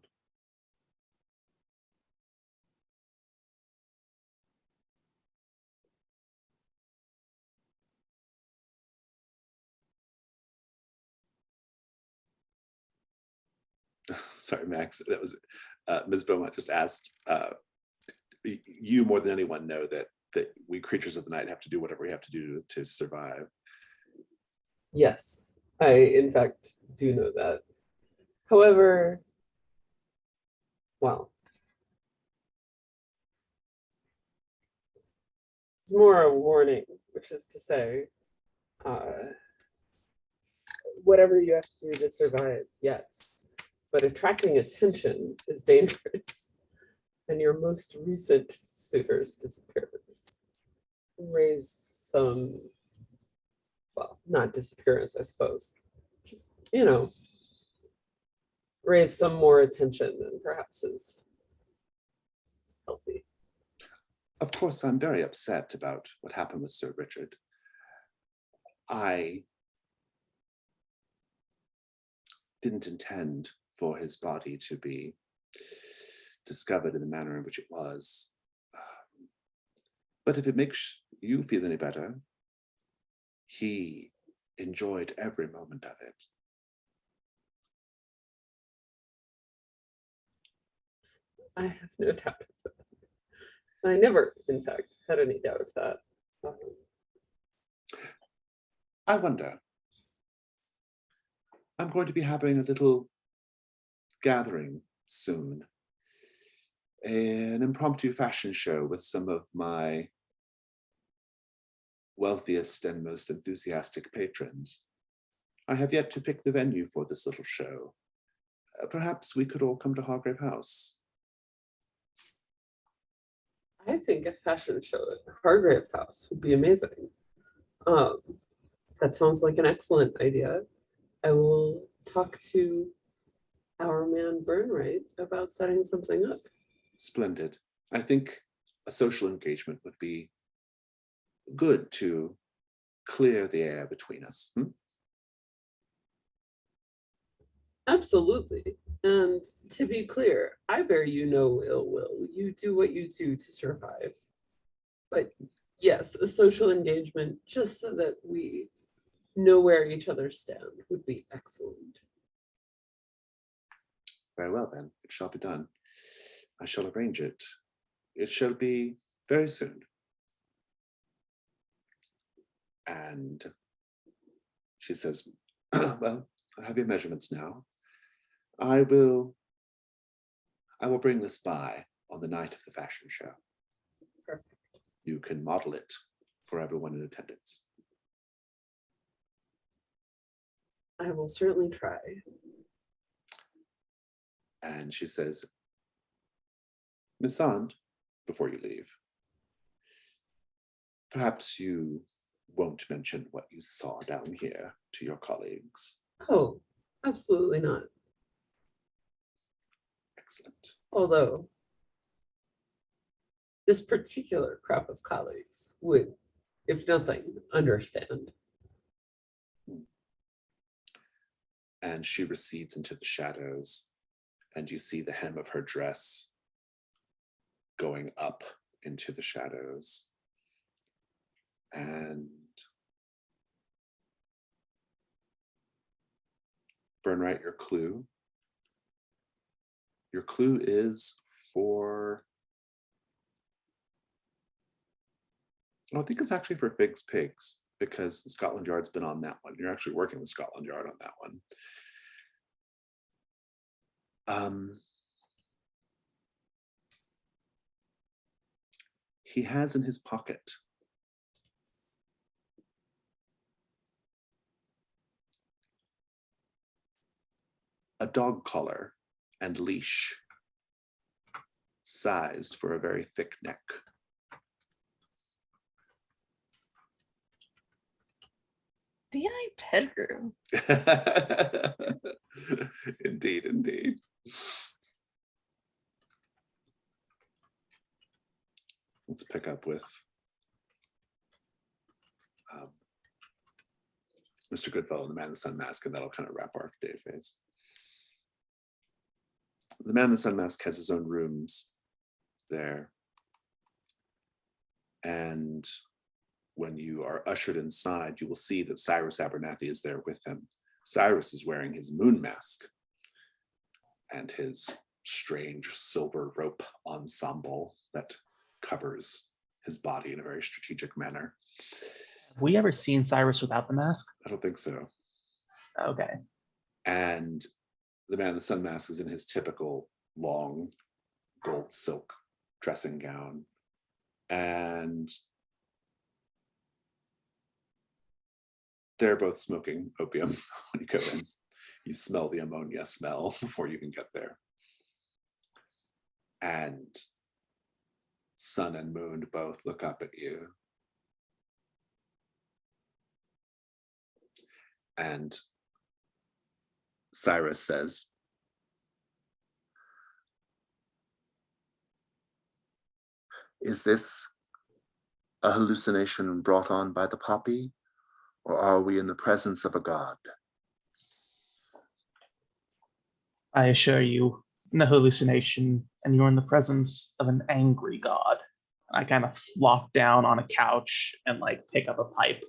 Speaker 1: Sorry, Max. That was Ms. Beaumont just asked. You more than anyone know that we creatures of the night have to do whatever we have to do to survive.
Speaker 3: Yes, I in fact do know that. However, well, it's more a warning, which is to say, whatever you have to do to survive, yes, but attracting attention is dangerous. And your most recent suitor's disappearance raised some, well, not disappearance, I suppose, just, raise some more attention than perhaps is healthy.
Speaker 1: Of course, I'm very upset about what happened with Sir Richard. I didn't intend for his body to be discovered in the manner in which it was. But if it makes you feel any better, he enjoyed every moment of it.
Speaker 3: I have no doubt of that. I never, in fact, had any doubt of that.
Speaker 1: I wonder, I'm going to be having a little gathering soon, an impromptu fashion show with some of my wealthiest and most enthusiastic patrons. I have yet to pick the venue for this little show. Perhaps we could all come to Hargrave House.
Speaker 3: I think a fashion show at Hargrave House would be amazing. That sounds like an excellent idea. I will talk to our man Burnright about setting something up.
Speaker 1: Splendid. I think a social engagement would be good to clear the air between us.
Speaker 3: Absolutely. And to be clear, I bear you no ill will. You do what you do to survive. But yes, a social engagement, just so that we know where each other stand, would be excellent.
Speaker 1: Very well, then. It shall be done. I shall arrange it. It shall be very soon. And she says, well, I have your measurements now. I will bring this by on the night of the fashion show.
Speaker 3: Perfect.
Speaker 1: You can model it for everyone in attendance.
Speaker 3: I will certainly try.
Speaker 1: And she says, Miss Sand, before you leave, perhaps you won't mention what you saw down here to your colleagues.
Speaker 3: Oh, absolutely not.
Speaker 1: Excellent.
Speaker 3: Although this particular crop of colleagues would, if nothing, understand.
Speaker 1: And she recedes into the shadows, and you see the hem of her dress going up into the shadows. And Burnright, your clue. Your clue is for, oh, I think it's actually for Figg's Pigs, because Scotland Yard's been on that one. You're actually working with Scotland Yard on that one. He has in his pocket a dog collar and leash, sized for a very thick neck.
Speaker 4: D.I. Pettigrew.
Speaker 1: Indeed, indeed. Let's pick up with Mr. Goodfellow and the Man in the Sun Mask, and that'll kind of wrap our day phase. The Man in the Sun Mask has his own rooms there. And when you are ushered inside, you will see that Cyrus Abernathy is there with him. Cyrus is wearing his moon mask and his strange silver rope ensemble that covers his body in a very strategic manner.
Speaker 2: Have we ever seen Cyrus without the mask?
Speaker 1: I don't think so.
Speaker 2: Okay.
Speaker 1: And the Man in the Sun Mask is in his typical long gold silk dressing gown. And they're both smoking opium when you go in. You smell the ammonia smell before you even get there. And Sun and Moon both look up at you. And Cyrus says, "Is this a hallucination brought on by the poppy, or are we in the presence of a god?"
Speaker 2: I assure you, no hallucination, and you're in the presence of an angry god. I kind of flop down on a couch and like pick up a pipe.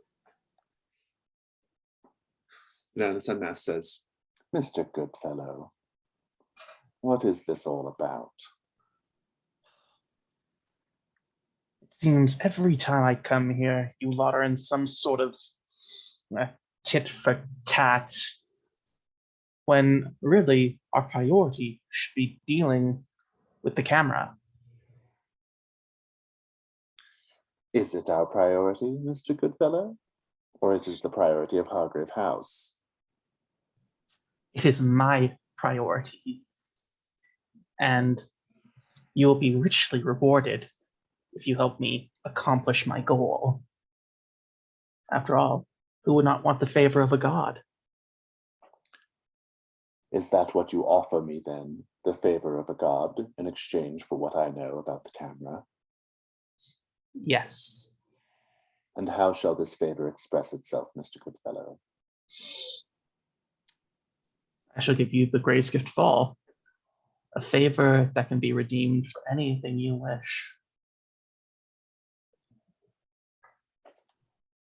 Speaker 1: Now the Sun Mask says, "Mr. Goodfellow, what is this all about?"
Speaker 2: It seems every time I come here, you lot are in some sort of tit for tat, when really our priority should be dealing with the camera.
Speaker 1: Is it our priority, Mr. Goodfellow? Or is it the priority of Hargrave House?
Speaker 2: It is my priority, and you'll be richly rewarded if you help me accomplish my goal. After all, who would not want the favor of a god?
Speaker 1: Is that what you offer me then, the favor of a god, in exchange for what I know about the camera?
Speaker 2: Yes.
Speaker 1: And how shall this favor express itself, Mr. Goodfellow?
Speaker 2: I shall give you the greatest gift of all, a favor that can be redeemed for anything you wish.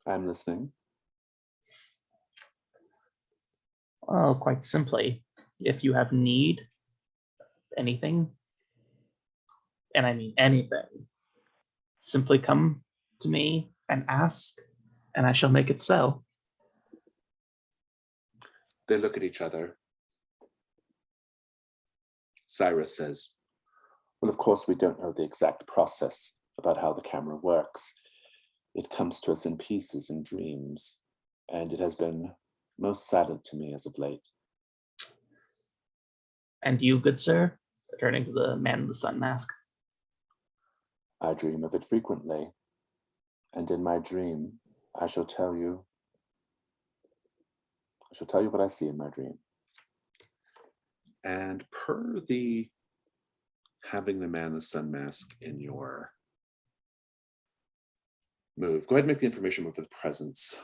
Speaker 1: I'm listening.
Speaker 2: Well, quite simply, if you have need, anything, and I mean anything, simply come to me and ask, and I shall make it so.
Speaker 1: They look at each other. Cyrus says, "Well, of course, we don't know the exact process about how the camera works. It comes to us in pieces and dreams, and it has been most saddened to me as of late."
Speaker 2: And you, good sir, turning to the Man in the Sun Mask.
Speaker 1: I dream of it frequently, and in my dream, I shall tell you what I see in my dream. And per the having the Man in the Sun Mask in your move, go ahead and make the information move with presence,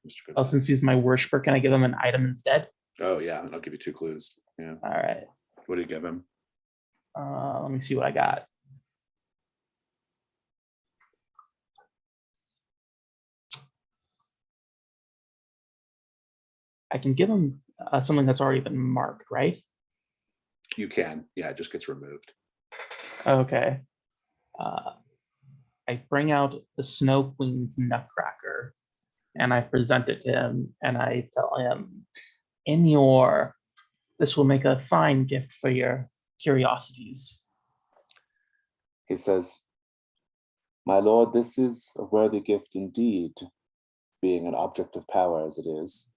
Speaker 1: Mr. Goodfellow.
Speaker 2: Oh, since he's my worshiper, can I give him an item instead?
Speaker 1: Oh, yeah, and I'll give you 2 clues. Yeah.
Speaker 2: All right.
Speaker 1: What do you give him?
Speaker 2: Let me see what I got. I can give him something that's already been marked, right?
Speaker 1: You can, yeah, it just gets removed.
Speaker 2: Okay. I bring out the Snow Queen's Nutcracker and I present it to him and I tell him, this will make a fine gift for your curiosities.
Speaker 1: He says, "My lord, this is a worthy gift indeed, being an object of power as it is.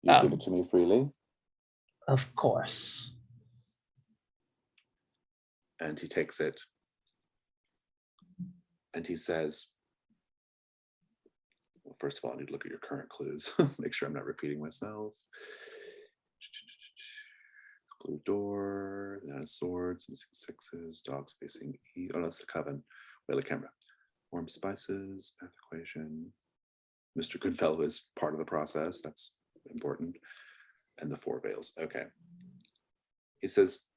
Speaker 1: You give it to me freely?"
Speaker 2: Of course.
Speaker 1: And he takes it. And he says, well, first of all, I need to look at your current clues. Make sure I'm not repeating myself. Blue door, Nine of Swords, missing sixes, dogs facing E. Oh, that's the coven. Whale camera. Warm spices, math equation. Mr. Goodfellow is part of the process. That's important. And the four veils. Okay. He says,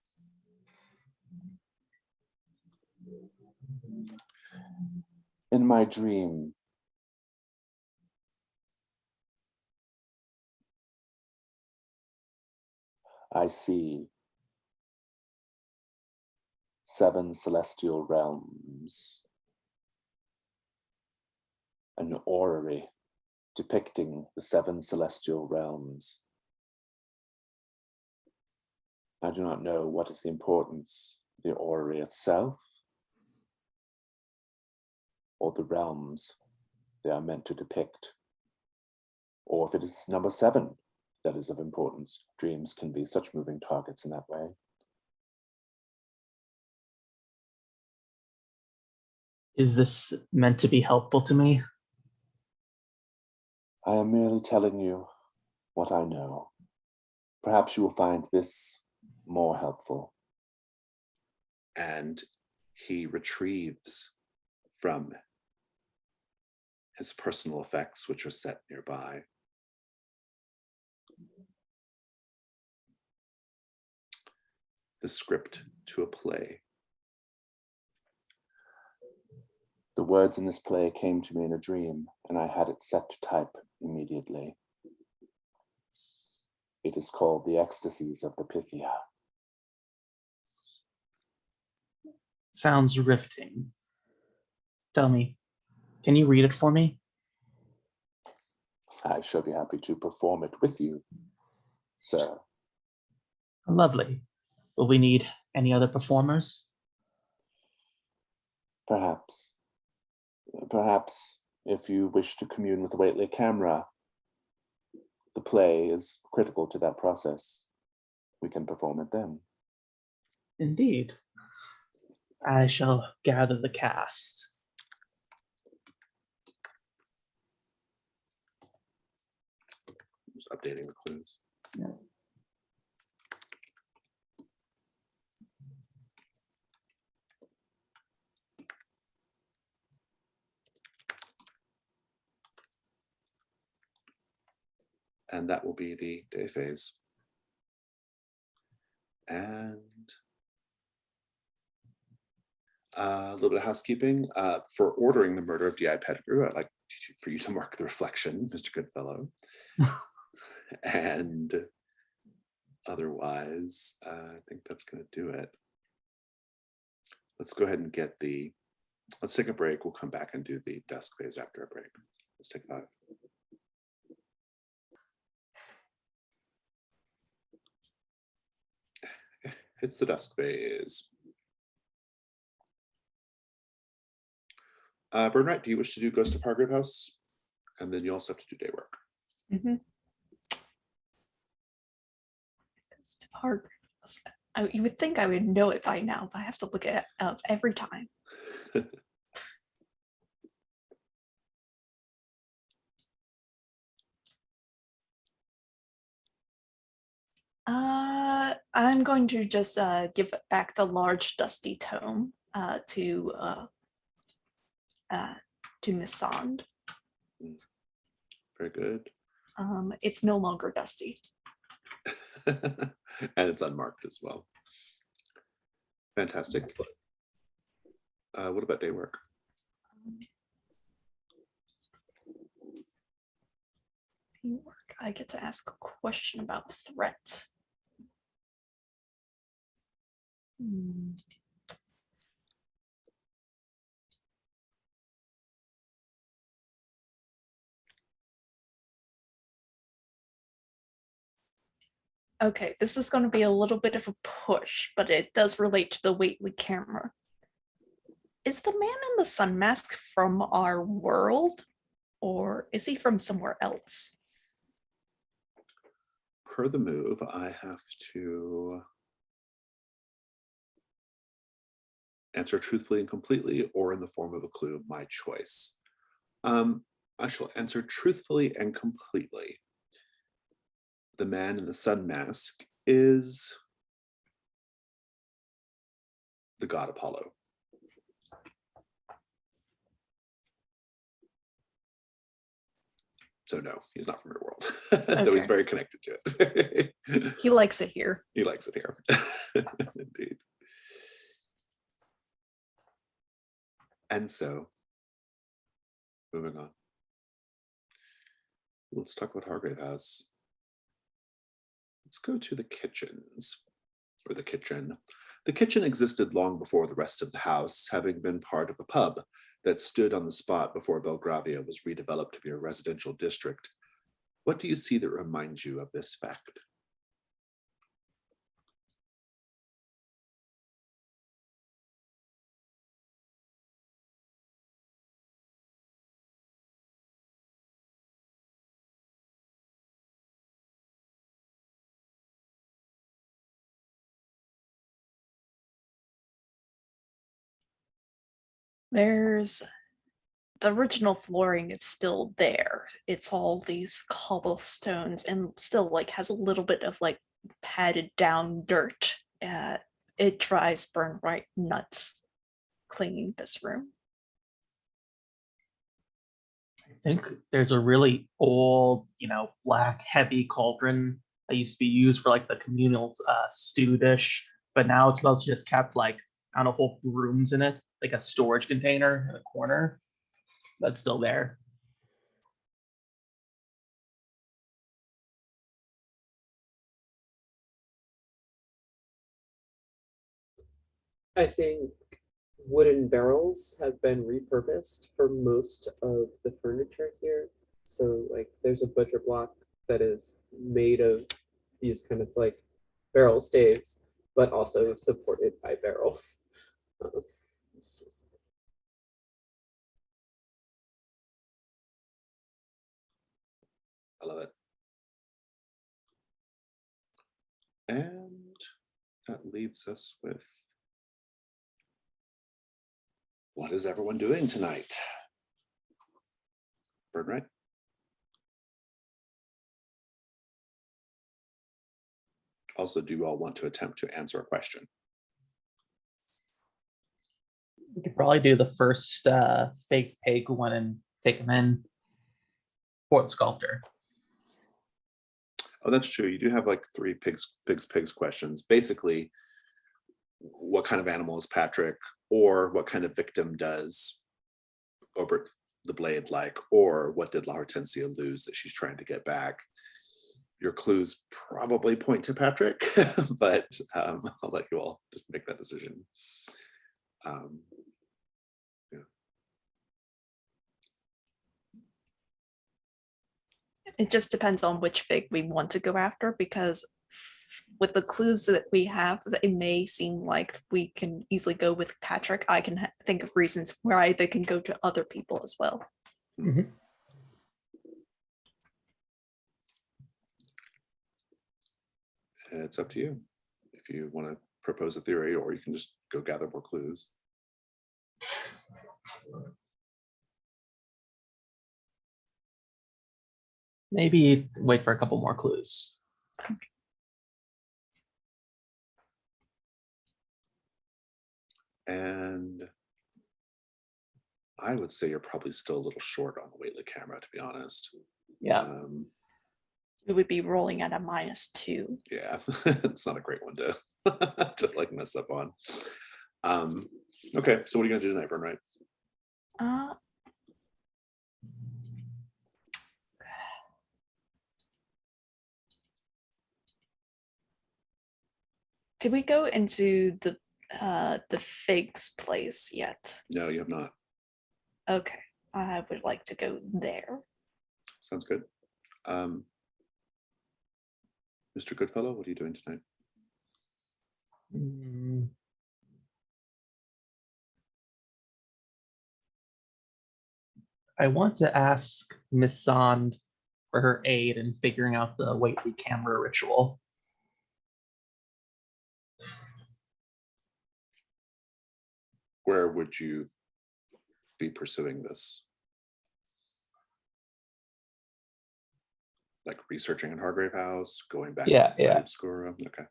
Speaker 1: "In my dream, I see 7 celestial realms, an orrery depicting the 7 celestial realms. I do not know what is the importance of the orrery itself or the realms they are meant to depict, or if it is number 7 that is of importance. Dreams can be such moving targets in that way."
Speaker 2: Is this meant to be helpful to me?
Speaker 1: "I am merely telling you what I know. Perhaps you will find this more helpful." And he retrieves from his personal effects, which are set nearby, the script to a play. "The words in this play came to me in a dream, and I had it set to type immediately. It is called The Ecstasies of the Pythia."
Speaker 2: Sounds riveting. Tell me, can you read it for me?
Speaker 1: "I shall be happy to perform it with you, sir."
Speaker 2: Lovely. Will we need any other performers?
Speaker 1: Perhaps if you wish to commune with the Waitley camera, the play is critical to that process. We can perform it then.
Speaker 2: Indeed. I shall gather the cast.
Speaker 1: Just updating the clues.
Speaker 2: Yeah.
Speaker 1: And that will be the day phase. And a little bit of housekeeping. For ordering the murder of D.I. Pettigrew, I'd like for you to mark the reflection, Mr. Goodfellow. And otherwise, I think that's going to do it. Let's go ahead and let's take a break. We'll come back and do the dusk phase after a break. Let's take 5. It's the dusk phase. Bernard, do you wish to do Ghost of Hargrave House? And then you also have to do day work.
Speaker 4: Mm-hmm. Hard. You would think I would know it by now, but I have to look it up every time. I'm going to just give back the large dusty tome to Miss Sand.
Speaker 1: Very good.
Speaker 4: It's no longer dusty.
Speaker 1: And it's unmarked as well. Fantastic. What about day work?
Speaker 4: Teamwork. I get to ask a question about threat. Hmm. Okay, this is going to be a little bit of a push, but it does relate to the Waitley camera. Is the man in the sun mask from our world, or is he from somewhere else?
Speaker 1: Per the move, I have to answer truthfully and completely, or in the form of a clue, my choice. I shall answer truthfully and completely. The man in the sun mask is the god Apollo. So no, he's not from your world, though he's
Speaker 4: Okay.
Speaker 1: very connected to it.
Speaker 4: He likes it here.
Speaker 1: He likes it here. Indeed. And so, moving on. Let's talk about Hargrave House. Let's go to the kitchens, or the kitchen. The kitchen existed long before the rest of the house, having been part of a pub that stood on the spot before Belgravia was redeveloped to be a residential district. What do you see that reminds you of this fact?
Speaker 4: There's the original flooring is still there. It's all these cobblestones and still like has a little bit of like padded down dirt. It drives Burn right nuts cleaning this room.
Speaker 2: I think there's a really old, black heavy cauldron that used to be used for like the communal stew dish, but now it's mostly just kept like on a whole rooms in it, like a storage container in a corner that's still there.
Speaker 3: I think wooden barrels have been repurposed for most of the furniture here. So like there's a butcher block that is made of these kind of like barrel staves, but also supported by barrels. It's just
Speaker 1: I love it. And that leaves us with, what is everyone doing tonight? Bernright? Also, do you all want to attempt to answer a question?
Speaker 2: We could probably do the first Figg's Pig one and take them in for the sculptor.
Speaker 1: Oh, that's true. You do have like 3 pigs questions. Basically, what kind of animal is Patrick, or what kind of victim does Ober the Blade like, or what did La Hortensia lose that she's trying to get back? Your clues probably point to Patrick, but I'll let you all just make that decision. Yeah.
Speaker 4: It just depends on which Fig we want to go after, because with the clues that we have, it may seem like we can easily go with Patrick. I can think of reasons where they can go to other people as well.
Speaker 2: Mm-hmm.
Speaker 1: It's up to you if you want to propose a theory, or you can just go gather more clues.
Speaker 2: Maybe wait for a couple more clues.
Speaker 1: And I would say you're probably still a little short on the Waitley camera, to be honest.
Speaker 2: Yeah.
Speaker 4: We would be rolling at a -2.
Speaker 1: Yeah, it's not a great one to to like mess up on. Okay, so what are you gonna do tonight, Bernright?
Speaker 4: Did we go into the Figg's place yet?
Speaker 1: No, you have not.
Speaker 4: Okay, I would like to go there.
Speaker 1: Sounds good. Mr. Goodfellow, what are you doing tonight?
Speaker 2: I want to ask Miss Sand for her aid in figuring out the Whately camera ritual.
Speaker 1: Where would you be pursuing this? Like researching in Hargrave House, going back
Speaker 2: Yeah,
Speaker 1: to Society
Speaker 2: yeah.
Speaker 1: Obscura? Okay.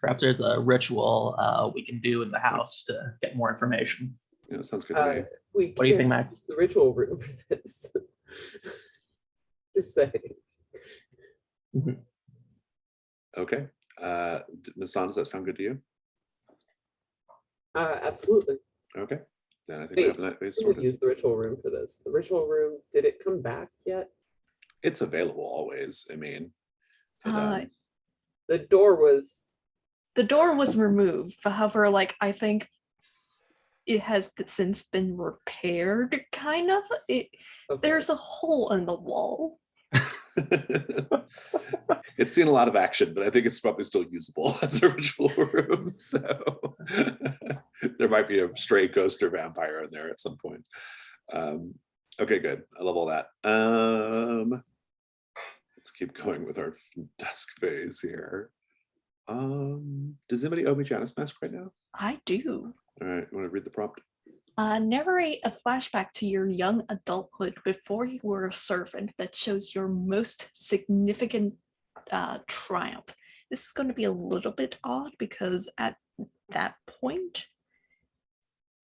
Speaker 2: Perhaps there's a ritual we can do in the house to get more information.
Speaker 1: Yeah, that sounds good to me.
Speaker 3: We
Speaker 2: What do you think,
Speaker 3: can't
Speaker 2: Max?
Speaker 3: use the ritual room for this. Just saying.
Speaker 1: Okay. Ms. San, does that sound good to you?
Speaker 3: Absolutely.
Speaker 1: Okay. Then I think we have that base
Speaker 3: We would
Speaker 1: sorted.
Speaker 3: use the ritual room for this. The ritual room, did it come back yet?
Speaker 1: It's available always. I mean,
Speaker 3: The door was.
Speaker 4: The door was removed. However, like I think it has since been repaired. Kind of.
Speaker 3: Okay.
Speaker 4: There's a hole in the wall.
Speaker 1: it's seen a lot of action, but I think it's probably still usable as a ritual room. So there might be a stray ghost or vampire in there at some point. Okay, good. I love all that. Let's keep going with our dusk phase here. Does anybody owe me Janus Mask right now?
Speaker 4: I do.
Speaker 1: All right, you want to read the prompt?
Speaker 4: Narrate a flashback to your young adulthood before you were a servant that shows your most significant triumph. This is going to be a little bit odd because at that point,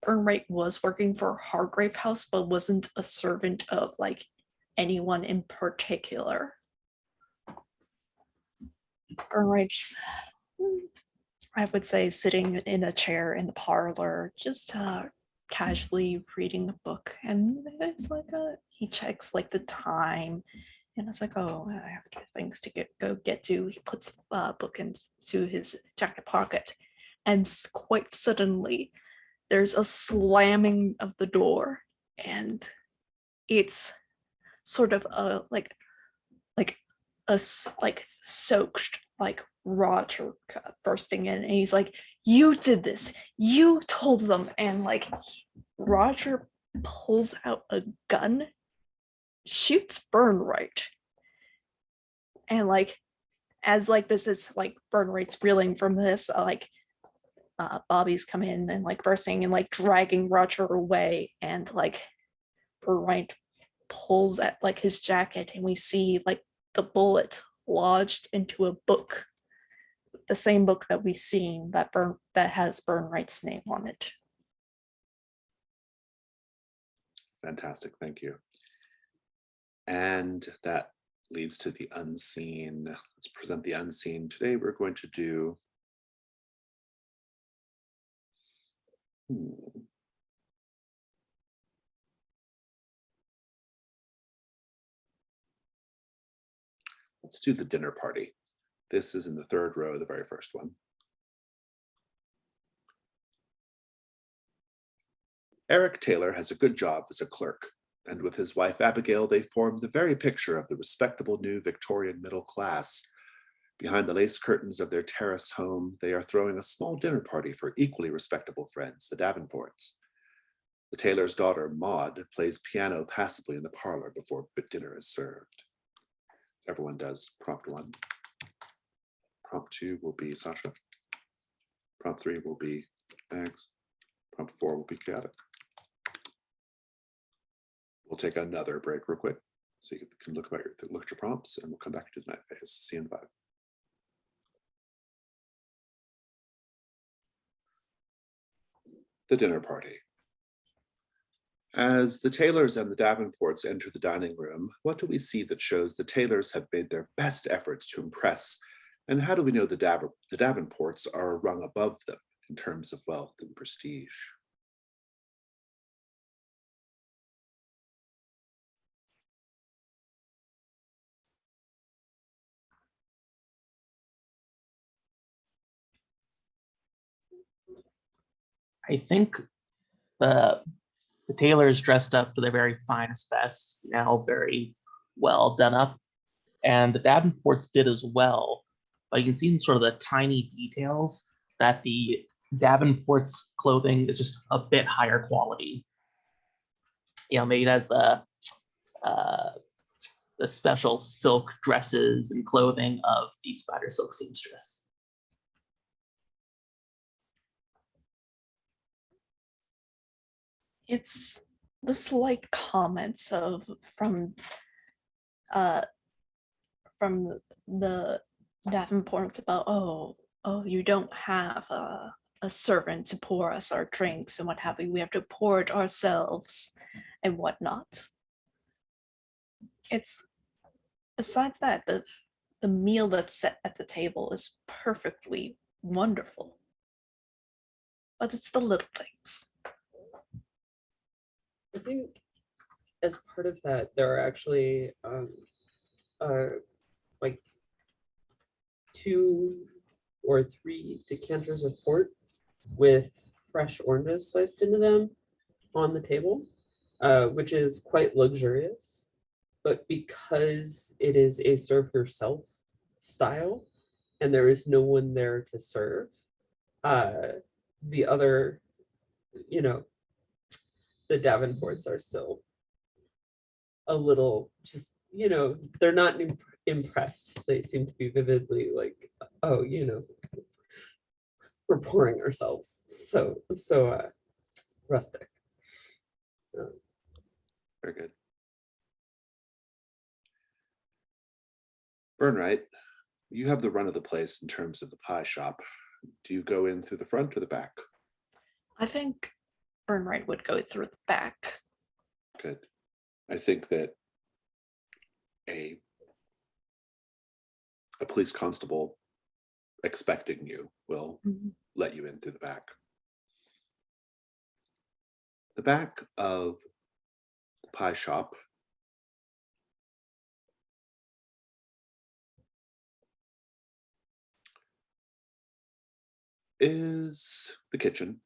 Speaker 4: Burnwright was working for Hargrave House, but wasn't a servant of like anyone in particular. Burnwright's, I would say, sitting in a chair in the parlor, just casually reading a book, and it's like he checks like the time, and it's like, oh, I have things to go get to. He puts the book into his jacket pocket, and quite suddenly there's a slamming of the door, and it's sort of a soaked like Roger bursting in, and he's like, you did this, you told them, and like Roger pulls out a gun, shoots Burnwright, and like as like this is like Burnwright's reeling from this, Bobby's come in and like bursting and like dragging Roger away, and like Burnwright pulls at like his jacket, and we see like the bullet lodged into a book, the same book that we've seen that has Burnwright's name on it.
Speaker 1: Fantastic, thank you. And that leads to the unseen. Let's present the unseen. Today we're going to do let's do the dinner party. This is in the third row, the very first one. Eric Taylor has a good job as a clerk, and with his wife Abigail, they form the very picture of the respectable new Victorian middle class. Behind the lace curtains of their terrace home, they are throwing a small dinner party for equally respectable friends, the Davenports. The Taylor's daughter, Maud, plays piano passively in the parlor before dinner is served. Everyone does prompt 1. Prompt 2 will be Sasha. Prompt 3 will be Max. Prompt 4 will be Chaotic. We'll take another break real quick so you can look at your prompts, and we'll come back to the night phase. See you in 5. The dinner party. As the Taylors and the Davenports enter the dining room, what do we see that shows the Taylors have made their best efforts to impress? And how do we know the Davenports are a rung above them in terms of wealth and prestige?
Speaker 2: I think the tailor is dressed up to their very finest best, now very well done up, and the Davenports did as well. But you can see in sort of the tiny details that the Davenports' clothing is just a bit higher quality. Maybe it has the special silk dresses and clothing of the spider silk seamstress.
Speaker 4: It's the slight comments from the Davenports about, oh, you don't have a servant to pour us our drinks and what have you. We have to pour it ourselves and whatnot. It's besides that, the meal that's set at the table is perfectly wonderful. But it's the little things.
Speaker 3: I think as part of that, there are actually like 2 or 3 decanters of port with fresh oranges sliced into them on the table, which is quite luxurious. But because it is a serve yourself style and there is no one there to serve, the other, the Davenports are still a little just, they're not impressed. They seem to be vividly like, oh, we're pouring ourselves. So rustic.
Speaker 1: Very good. Burnright, you have the run of the place in terms of the pie shop. Do you go in through the front or the back?
Speaker 4: I think Burnright would go through the back.
Speaker 1: Good. I think that a police constable expecting you will let you in through the back. The back of the pie shop is the kitchen.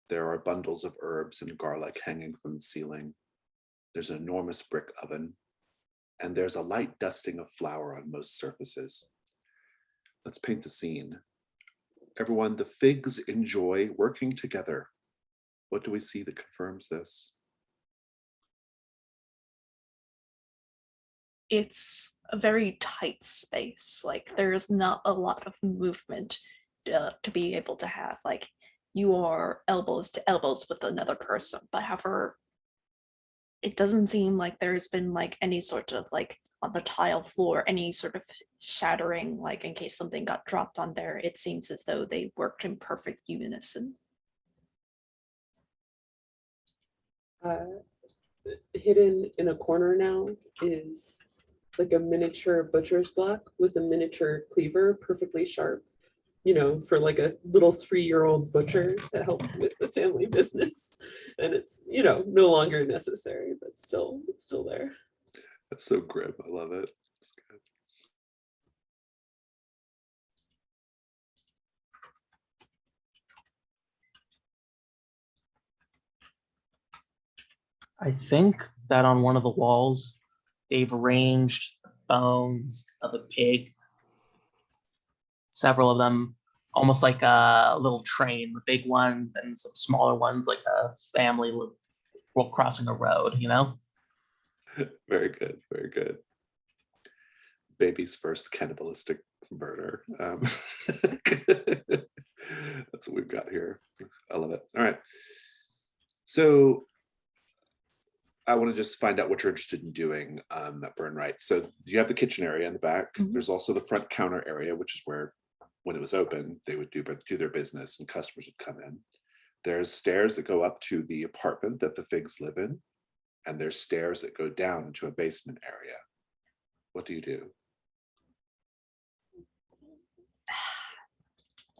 Speaker 1: There are bundles of herbs and garlic hanging from the ceiling. There's an enormous brick oven, and there's a light dusting of flour on most surfaces. Let's paint the scene. Everyone, the Figgs enjoy working together. What do we see that confirms this?
Speaker 4: It's a very tight space. Like, there's not a lot of movement to be able to have. Like, you are elbows to elbows with another person. But however, it doesn't seem like there's been like any sort of like on the tile floor, any sort of shattering, like in case something got dropped on there. It seems as though they worked in perfect unison.
Speaker 3: Hidden in a corner now is like a miniature butcher's block with a miniature cleaver, perfectly sharp, for like a little 3-year-old butcher to help with the family business. And it's, no longer necessary, but still there.
Speaker 1: That's so grim. I love it. It's good.
Speaker 2: I think that on one of the walls, they've arranged bones of a pig, several of them, almost like a little train, the big one, and some smaller ones, like a family crossing a road,
Speaker 1: Very good, very good. Baby's first cannibalistic murder. That's what we've got here. I love it. All right. So I want to just find out what you're interested in doing at Burnright. So you have the kitchen area in the back. There's also the front counter area, which is where, when it was open, they would do their business and customers would come in. There's stairs that go up to the apartment that the Figgs live in, and there's stairs that go down into a basement area. What do you do?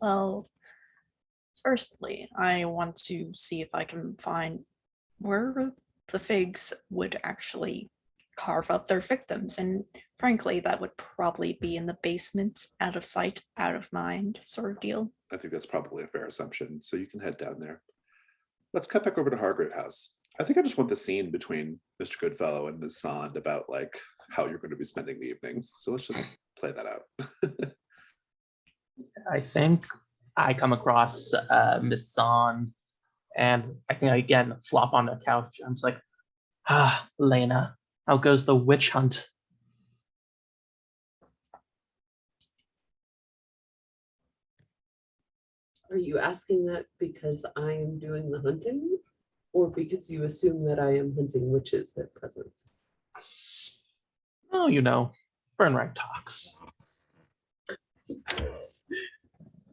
Speaker 4: Well, firstly, I want to see if I can find where the Figs would actually carve up their victims. And frankly, that would probably be in the basement, out of sight, out of mind sort of deal.
Speaker 1: I think that's probably a fair assumption. So you can head down there. let's cut back over to Hargrave House. I think I just want the scene between Mr. Goodfellow and Ms. Sand about like how you're going to be spending the evening. So let's just play that out.
Speaker 2: I think I come across Miss San, and I think I again flop on the couch. I'm just like, Lena, how goes the witch hunt?
Speaker 3: Are you asking that because I am doing the hunting? Or because you assume that I am hunting witches at present?
Speaker 2: Oh, you know, Burnright talks.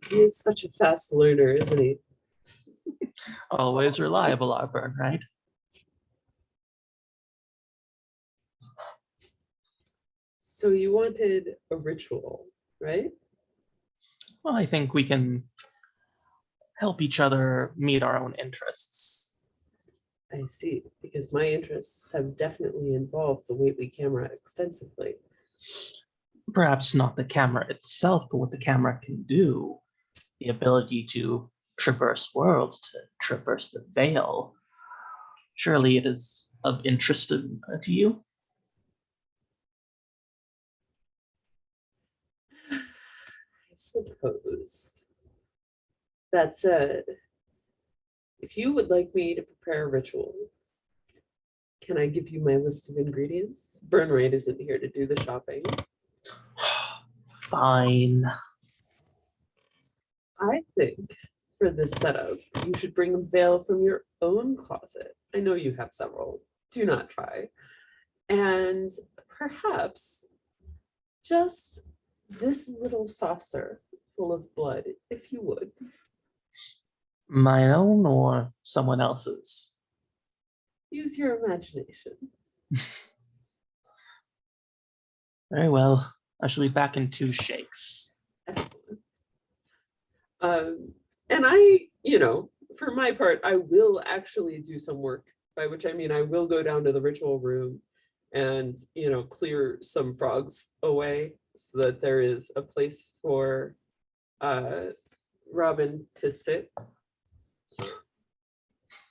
Speaker 3: He is such a fast learner, isn't he?
Speaker 2: Always reliable, our Burnright.
Speaker 3: So you wanted a ritual, right?
Speaker 2: Well, I think we can help each other meet our own interests.
Speaker 3: I see, because my interests have definitely involved the Whately camera extensively.
Speaker 2: Perhaps not the camera itself, but what the camera can do. The ability to traverse worlds, to traverse the veil. Surely it is of interest to you?
Speaker 3: I suppose. That said, if you would like me to prepare a ritual, can I give you my list of ingredients? Burnright isn't here to do the shopping.
Speaker 2: Fine.
Speaker 3: I think for this setup, you should bring a veil from your own closet. I know you have several. Do not try. And perhaps just this little saucer full of blood, if you would.
Speaker 2: My own or someone else's?
Speaker 3: Use your imagination.
Speaker 2: Very well. I shall be back in 2 shakes.
Speaker 3: Excellent. And I, for my part, I will actually do some work, by which I mean I will go down to the ritual room and, clear some frogs away so that there is a place for Robin to sit.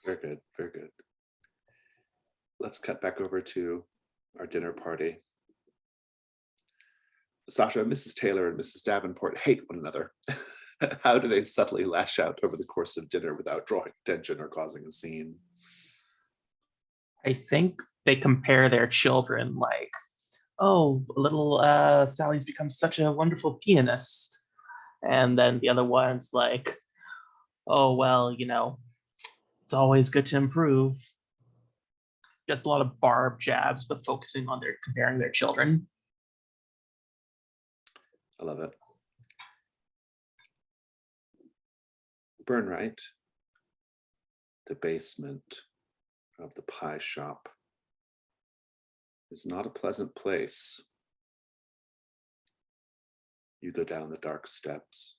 Speaker 1: Very good, very good. Let's cut back over to our dinner party. Sasha, Mrs. Taylor and Mrs. Davenport hate one another. How do they subtly lash out over the course of dinner without drawing attention or causing a scene?
Speaker 2: I think they compare their children like, oh, little Sally's become such a wonderful pianist. And then the other one's like, oh, well, it's always good to improve. Just a lot of barb jabs, but focusing on comparing their children.
Speaker 1: I love it. Burnright, the basement of the pie shop, is not a pleasant place. You go down the dark steps,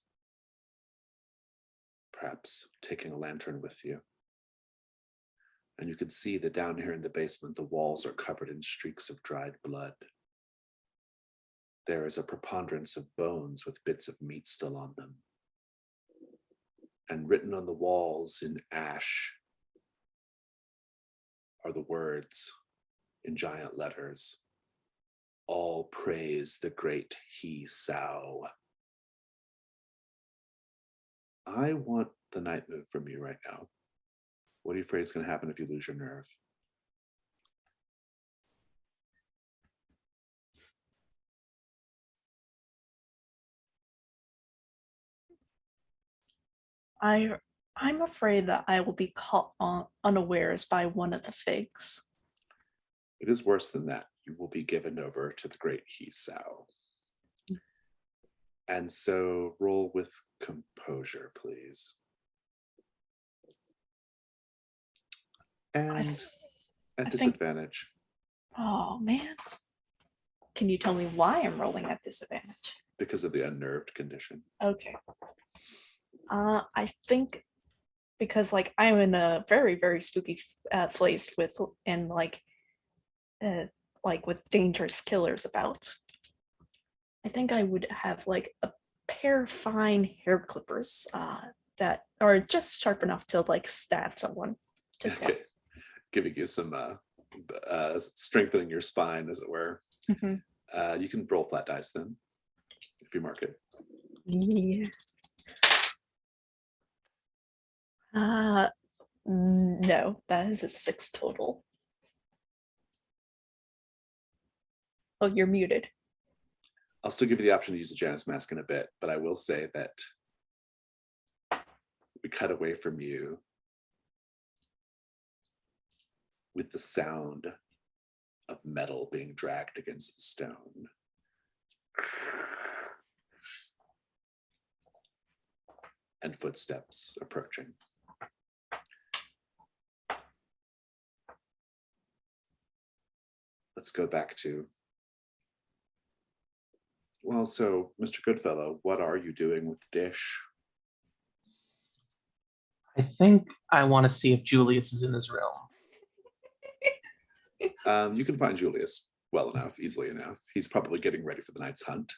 Speaker 1: perhaps taking a lantern with you. And you can see that down here in the basement, the walls are covered in streaks of dried blood. There is a preponderance of bones with bits of meat still on them. And written on the walls in ash are the words in giant letters, "All praise the great He Sao." I want the night move from you right now. What are you afraid is going to happen if you lose your nerve?
Speaker 4: I'm afraid that I will be caught unawares by one of the figs.
Speaker 1: It is worse than that. You will be given over to the great He Sao. And so roll with composure, please. And at disadvantage.
Speaker 4: Oh man. Can you tell me why I'm rolling at disadvantage?
Speaker 1: Because of the unnerved condition.
Speaker 4: Okay. I think because I'm in a very, very spooky place with with dangerous killers about. I think I would have a pair of fine hair clippers that, or just sharp enough to like stab someone. Just
Speaker 1: Okay. Giving you some strengthening your spine, as it were.
Speaker 4: Mhm.
Speaker 1: You can roll flat dice then, if you mark it.
Speaker 4: Yeah. No, that is a 6 total. Oh, you're muted.
Speaker 1: I'll still give you the option to use a Janus mask in a bit, but I will say that we cut away from you with the sound of metal being dragged against the stone. And footsteps approaching. Let's go back to, well, so Mr. Goodfellow, what are you doing with the dish?
Speaker 2: I think I want to see if Julius is in his room.
Speaker 1: You can find Julius well enough, easily enough. He's probably getting ready for the night's hunt.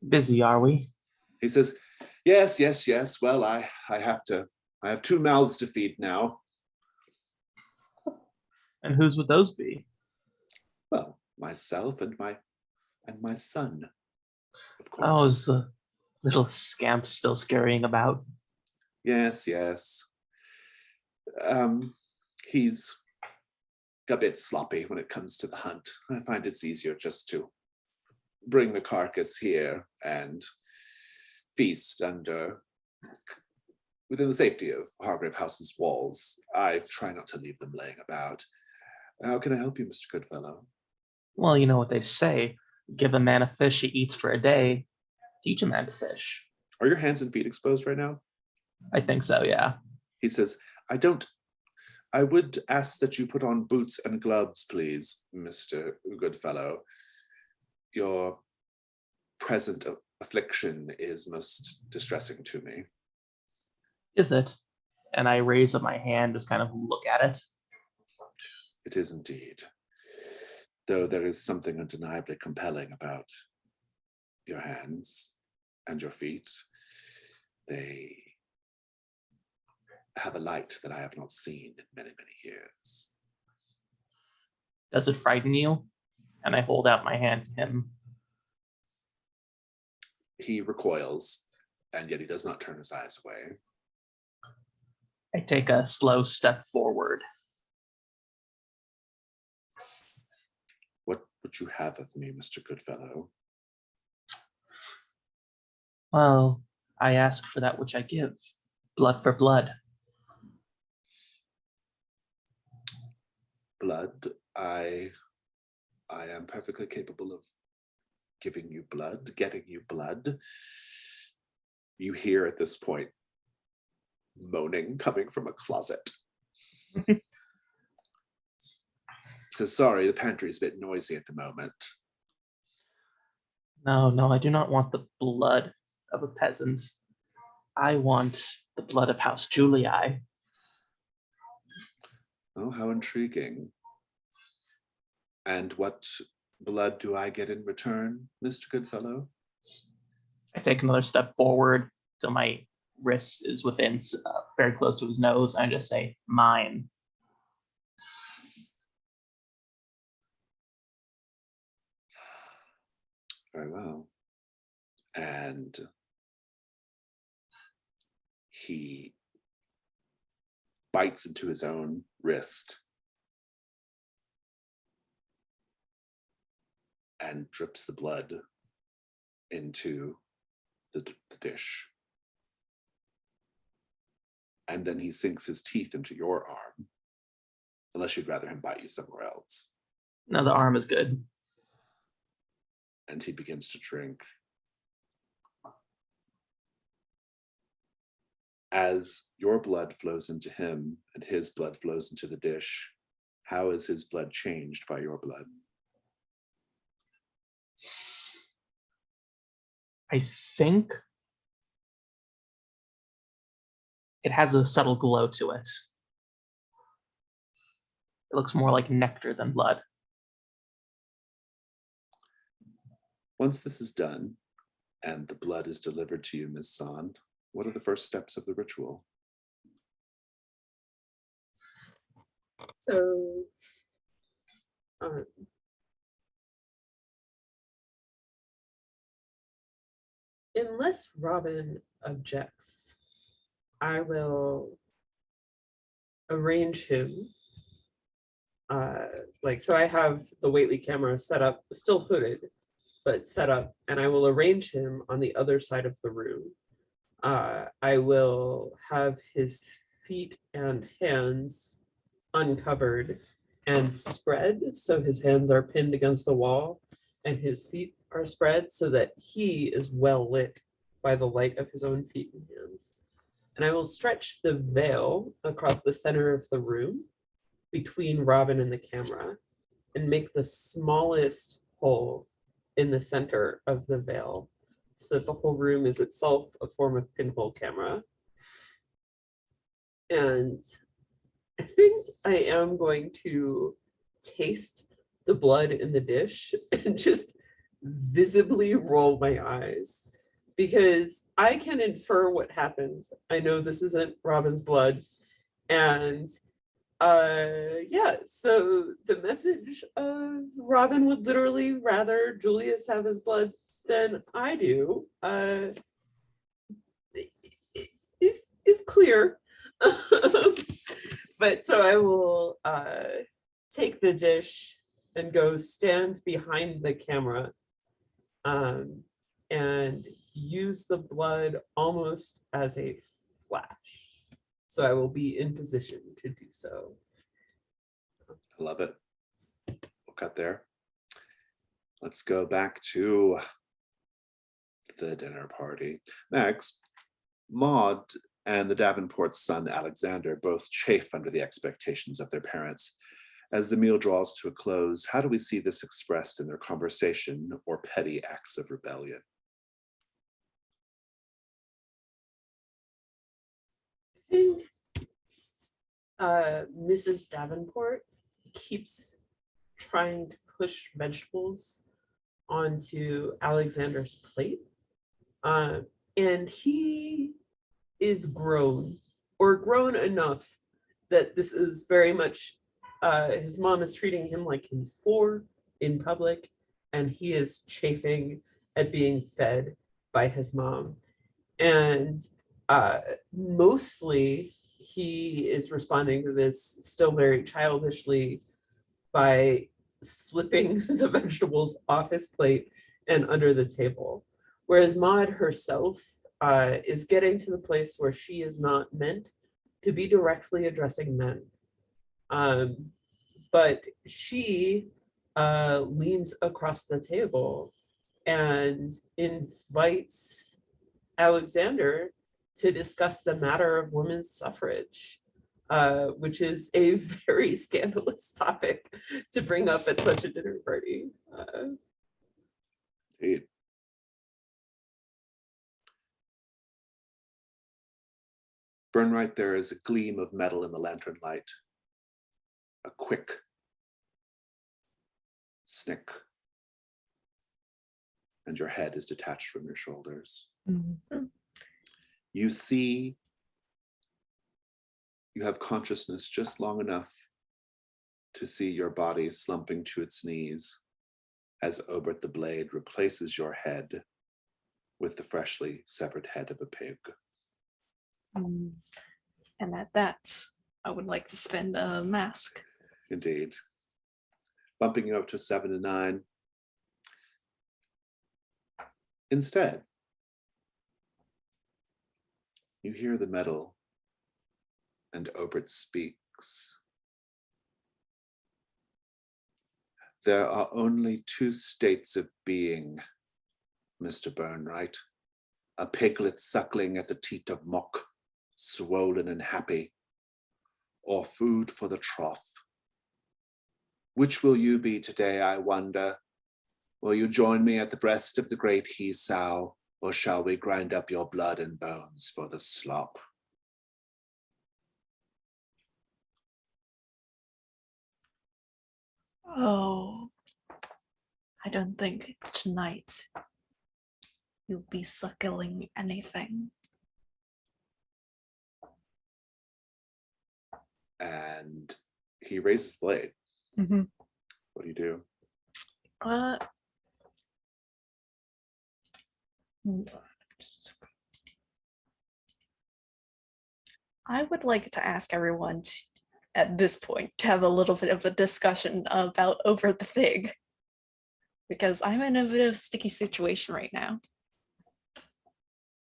Speaker 2: Busy, are we?
Speaker 1: He says, yes. Well, I have 2 mouths to feed now.
Speaker 2: And whose would those be?
Speaker 1: Well, myself and my son, of course.
Speaker 2: Oh, is the little scamp still scurrying about?
Speaker 1: Yes. He's a bit sloppy when it comes to the hunt. I find it's easier just to bring the carcass here and feast within the safety of Hargrave House's walls. I try not to leave them laying about. How can I help you, Mr. Goodfellow?
Speaker 2: Well, you know what they say. Give a man a fish he eats for a day. Teach a man to fish.
Speaker 1: Are your hands and feet exposed right now?
Speaker 2: I think so, yeah.
Speaker 1: He says, I would ask that you put on boots and gloves, please, Mr. Goodfellow. Your present affliction is most distressing to me.
Speaker 2: Is it? And I raise up my hand, just kind of look at it.
Speaker 1: It is indeed. Though there is something undeniably compelling about your hands and your feet. They have a light that I have not seen in many, many years.
Speaker 2: Does it frighten you? And I hold out my hand to him.
Speaker 1: He recoils, and yet he does not turn his eyes away.
Speaker 2: I take a slow step forward.
Speaker 1: What would you have of me, Mr. Goodfellow?
Speaker 2: Well, I ask for that which I give. Blood for blood.
Speaker 1: Blood, I am perfectly capable of giving you blood, getting you blood. You hear at this point moaning coming from a closet. Says, sorry, the pantry's a bit noisy at the moment.
Speaker 2: No, I do not want the blood of a peasant. I want the blood of House Julii.
Speaker 1: Oh, how intriguing. And what blood do I get in return, Mr. Goodfellow?
Speaker 2: I take another step forward till my wrist is within, very close to his nose, and I just say, mine.
Speaker 1: Very well. And he bites into his own wrist and drips the blood into the dish. And then he sinks his teeth into your arm, unless you'd rather him bite you somewhere else.
Speaker 2: No, the arm is good.
Speaker 1: And he begins to drink. As your blood flows into him and his blood flows into the dish, how is his blood changed by your blood?
Speaker 2: I think it has a subtle glow to it. It looks more like nectar than blood.
Speaker 1: Once this is done and the blood is delivered to you, Ms. Sand, What are the first steps of the ritual?
Speaker 3: So, unless Robin objects, I will arrange him. So I have the Whately camera set up, still hooded, but set up, and I will arrange him on the other side of the room. I will have his feet and hands uncovered and spread, so his hands are pinned against the wall and his feet are spread so that he is well lit by the light of his own feet and hands. And I will stretch the veil across the center of the room between Robin and the camera and make the smallest hole in the center of the veil so that the whole room is itself a form of pinhole camera. And I think I am going to taste the blood in the dish and just visibly roll my eyes because I can infer what happens. I know this isn't Robin's blood. And yeah, so the message of Robin would literally rather Julius have his blood than I do is clear. But so I will take the dish and go stand behind the camera and use the blood almost as a flash. So I will be in position to do so.
Speaker 1: I love it. We'll cut there. Let's go back to the dinner party. Max, Maud and the Davenport's son, Alexander, both chafe under the expectations of their parents. As the meal draws to a close, how do we see this expressed in their conversation or petty acts of rebellion?
Speaker 3: I think Mrs. Davenport keeps trying to push vegetables onto Alexander's plate. And he is grown enough that this is very much, his mom is treating him like he's 4 in public, and he is chafing at being fed by his mom. And mostly he is responding to this still very childishly by slipping the vegetables off his plate and under the table. Whereas Maud herself is getting to the place where she is not meant to be directly addressing men. But she leans across the table and invites Alexander to discuss the matter of women's suffrage, which is a very scandalous topic to bring up at such a dinner party.
Speaker 1: Indeed. Burnright, there is a gleam of metal in the lantern light. A quick snick. And your head is detached from your shoulders.
Speaker 4: Mm-hmm.
Speaker 1: You see, you have consciousness just long enough to see your body slumping to its knees as Ober the Blade replaces your head with the freshly severed head of a pig.
Speaker 4: And at that, I would like to spend a mask.
Speaker 1: Indeed. Bumping you up to 7 to 9. Instead, you hear the metal, and Obert speaks. There are only 2 states of being, Mr. Burnright. A piglet suckling at the teat of Mock, swollen and happy, or food for the trough. Which will you be today, I wonder? Will you join me at the breast of the great he-sow, or shall we grind up your blood and bones for the slop?
Speaker 4: Oh, I don't think tonight you'll be suckling anything.
Speaker 1: and he raises the blade.
Speaker 4: Mhm.
Speaker 1: What do you do?
Speaker 4: I would like to ask everyone at this point to have a little bit of a discussion about Over the Fig, because I'm in a bit of a sticky situation right now.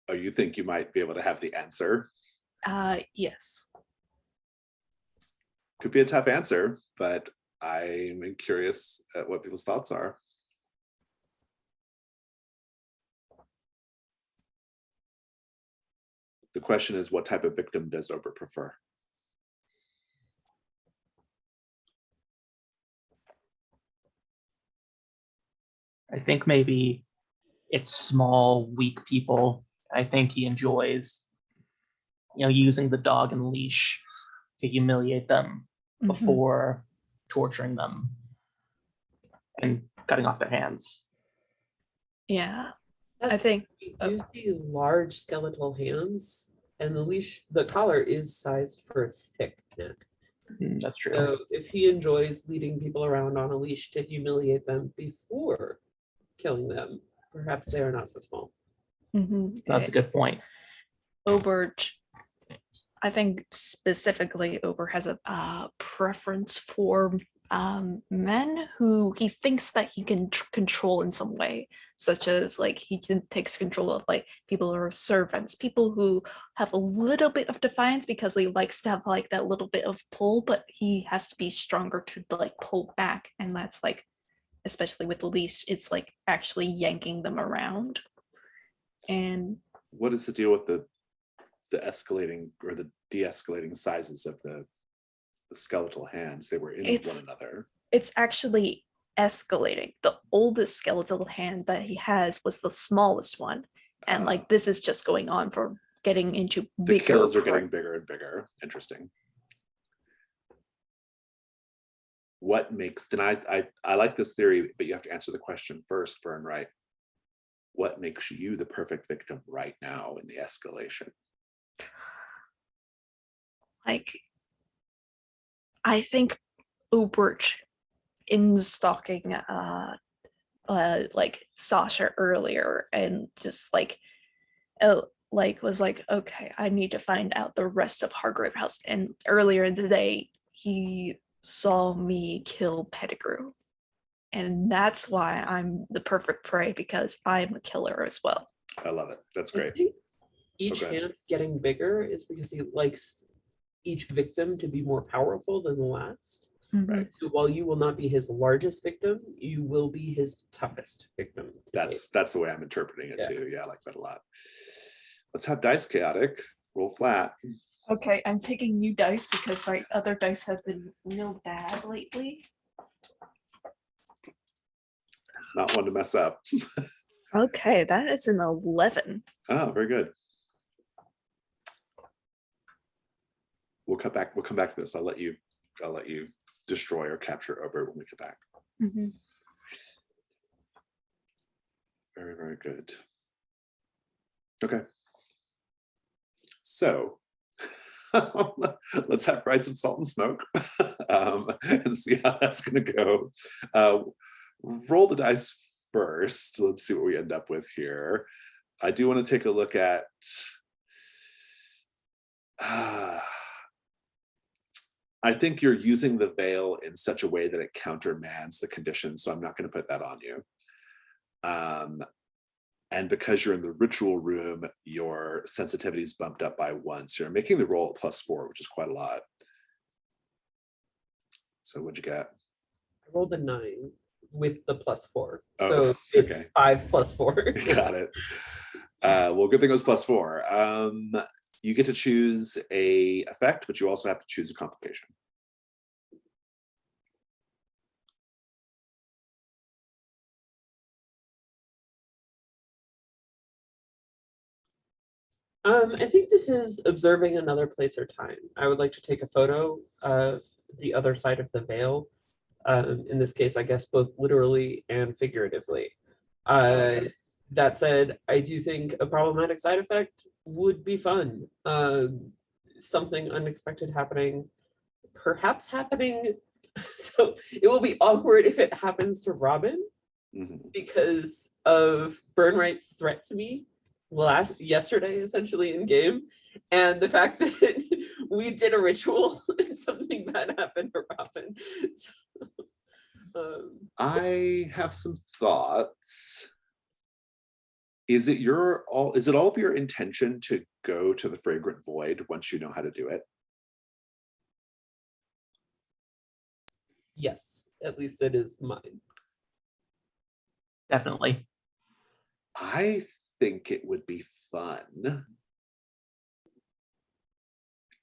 Speaker 1: Oh, you think you might be able to have the answer?
Speaker 4: Yes.
Speaker 1: Could be a tough answer, but I'm curious at what people's thoughts are. The question is, what type of victim does Ober prefer?
Speaker 2: I think maybe it's small, weak people. I think he enjoys, using the dog and leash to humiliate them
Speaker 4: Mhm.
Speaker 2: before torturing them and cutting off their hands.
Speaker 4: Yeah.
Speaker 3: That's,
Speaker 4: think-
Speaker 3: we do see large skeletal hands, and the collar is sized for a thick neck.
Speaker 2: That's true.
Speaker 3: So if he enjoys leading people around on a leash to humiliate them before killing them, perhaps they are not so small.
Speaker 2: That's a good point.
Speaker 4: Ober, I think specifically Ober has a preference for men who he thinks that he can control in some way, such as like takes control of like people who are servants, people who have a little bit of defiance because he likes to have like that little bit of pull, but he has to be stronger to like pull back, and that's like, especially with the leash, it's like actually yanking them around. And
Speaker 1: What is the deal with the escalating or the de-escalating sizes of the skeletal hands? They were in one another.
Speaker 4: It's actually escalating. The oldest skeletal hand that he has was the smallest one, and like this is just going on for getting into
Speaker 1: the
Speaker 4: bigger.
Speaker 1: kills are getting bigger and bigger. Interesting. What makes, then I like this theory, but you have to answer the question first, Burn, right? What makes you the perfect victim right now in the escalation?
Speaker 4: Like, I think Obert in stalking like Sasha earlier, and just like was like, okay, I need to find out the rest of Hargrave House. And earlier in the day, he saw me kill Pettigrew. And that's why I'm the perfect prey, because I'm a killer as well.
Speaker 1: I love it. That's
Speaker 3: I
Speaker 1: great.
Speaker 3: think each
Speaker 1: Okay.
Speaker 3: hand getting bigger is because he likes each victim to be more powerful than the last.
Speaker 1: Right.
Speaker 3: So while you will not be his largest victim, you will be his toughest victim.
Speaker 1: That's the way I'm interpreting it too. Yeah, I like that a lot. Let's have dice chaotic. Roll flat.
Speaker 4: Okay, I'm picking new dice because my other dice have been real bad lately.
Speaker 1: It's not one to mess up.
Speaker 4: Okay, that is an 11.
Speaker 1: Oh, very good. We'll come back to this. I'll let you destroy or capture Ober when we come back. Very, very good. Okay. So let's have fried some salt and smoke and see how that's going to go. Roll the dice first. Let's see what we end up with here. I do want to take a look at I think you're using the veil in such a way that it countermands the condition, so I'm not going to put that on you. And because you're in the ritual room, your sensitivity is bumped up by 1. So you're making the roll at +4, which is quite a lot. So what'd you get?
Speaker 3: I rolled a 9 with the +4.
Speaker 1: Oh,
Speaker 3: so it's
Speaker 1: okay.
Speaker 3: 5 + 4.
Speaker 1: Got it. Well, good thing it was +4. You get to choose a effect, but you also have to choose a complication.
Speaker 3: I think this is observing another place or time. I would like to take a photo of the other side of the veil. In this case, I guess both literally and figuratively. That said, I do think a problematic side effect would be fun. Something unexpected happening perhaps happening. So it will be awkward if it happens to Robin
Speaker 1: Mhm.
Speaker 3: because of Burnright's threat to me yesterday, essentially in game, and the fact that we did a ritual and something bad happened to Robin. So,
Speaker 1: I have some thoughts. Is it all of your intention to go to the Fragrant Void once you know how to do it?
Speaker 3: yes, at least it is mine.
Speaker 2: Definitely.
Speaker 1: I think it would be fun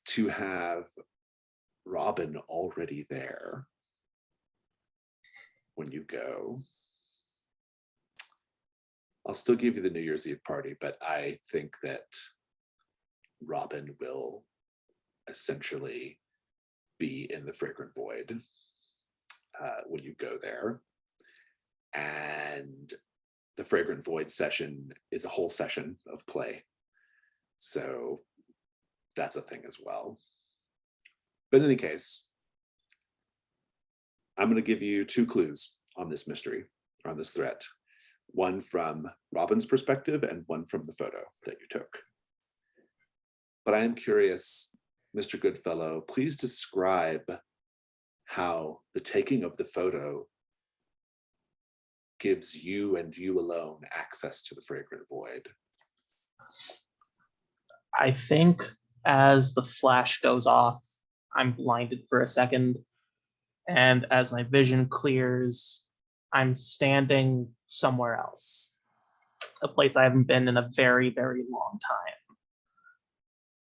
Speaker 1: to have Robin already there when you go. I'll still give you the New Year's Eve party, but I think that Robin will essentially be in the Fragrant Void when you go there. And the Fragrant Void session is a whole session of play. So that's a thing as well. But in any case, I'm going to give you 2 clues on this mystery, on this threat. One from Robin's perspective and one from the photo that you took. But I am curious, Mr. Goodfellow, please describe how the taking of the photo gives you and you alone access to the Fragrant Void.
Speaker 2: I think as the flash goes off, I'm blinded for a second. And as my vision clears, I'm standing somewhere else, a place I haven't been in a very, very long time.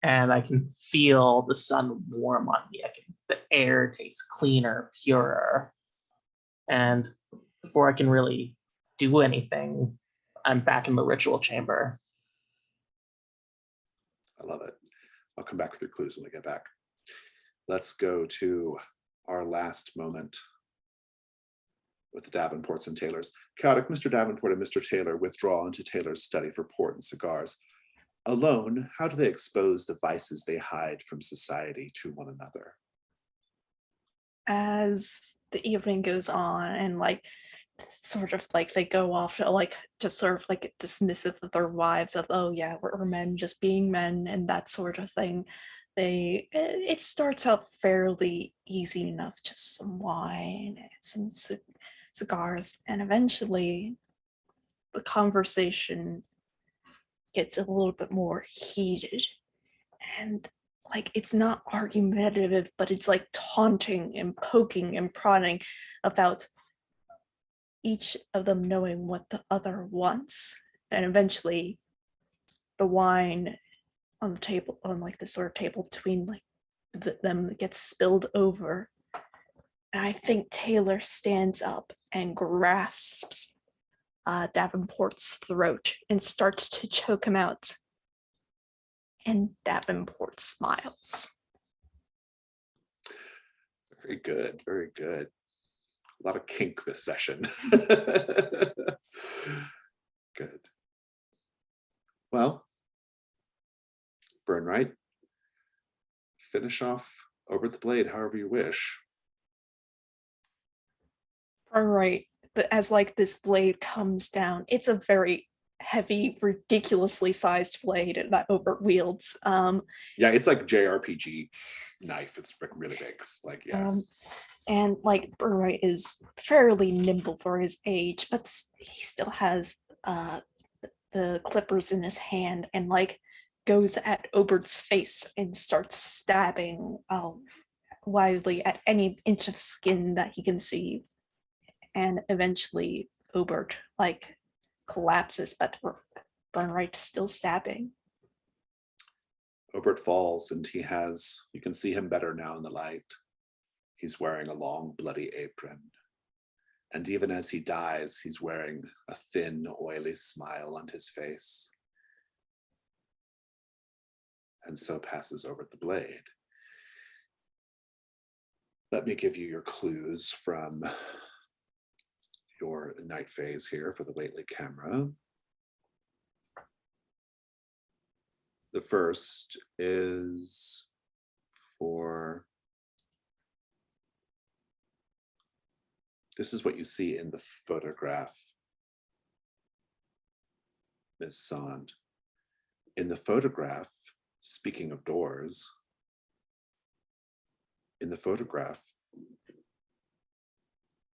Speaker 2: And I can feel the sun warm on me. The air tastes cleaner, purer. And before I can really do anything, I'm back in the ritual chamber.
Speaker 1: I love it. I'll come back with your clues when we get back. Let's go to our last moment with the Davenports and Taylors. Chaotic Mr. Davenport and Mr. Taylor withdraw into Taylor's study for port and cigars. Alone, how do they expose the vices they hide from society to one another?
Speaker 4: As the evening goes on and sort of they go off to just sort of dismissive of their wives of, oh yeah, we're men just being men and that sort of thing. It starts out fairly easy enough, just some wine and some cigars, and eventually the conversation gets a little bit more heated, and it's not argumentative, but it's taunting and poking and prodding about each of them knowing what the other wants. And eventually the wine on the table, on the sort of table between them, gets spilled over. And I think Taylor stands up and grasps Davenport's throat and starts to choke him out. And Davenport smiles.
Speaker 1: Very good, very good. A lot of kink this session. Good. Well, Burnright, finish off Over the Blade however you wish.
Speaker 4: Burnright, as this blade comes down, it's a very heavy, ridiculously sized blade that Ober wields.
Speaker 1: Yeah, it's like JRPG knife. It's really big.
Speaker 4: And Burnright is fairly nimble for his age, but he still has the clippers in his hand and goes at Obert's face and starts stabbing wildly at any inch of skin that he can see. And eventually Obert collapses, but Burnright's still stabbing.
Speaker 1: Obert falls and you can see him better now in the light. He's wearing a long bloody apron. And even as he dies, he's wearing a thin, oily smile on his face. And so passes Over the Blade. Let me give you your clues from your night phase here for the Waitley camera. The first is for This is what you see in the photograph, Ms. Sand. In the photograph, speaking of doors, in the photograph,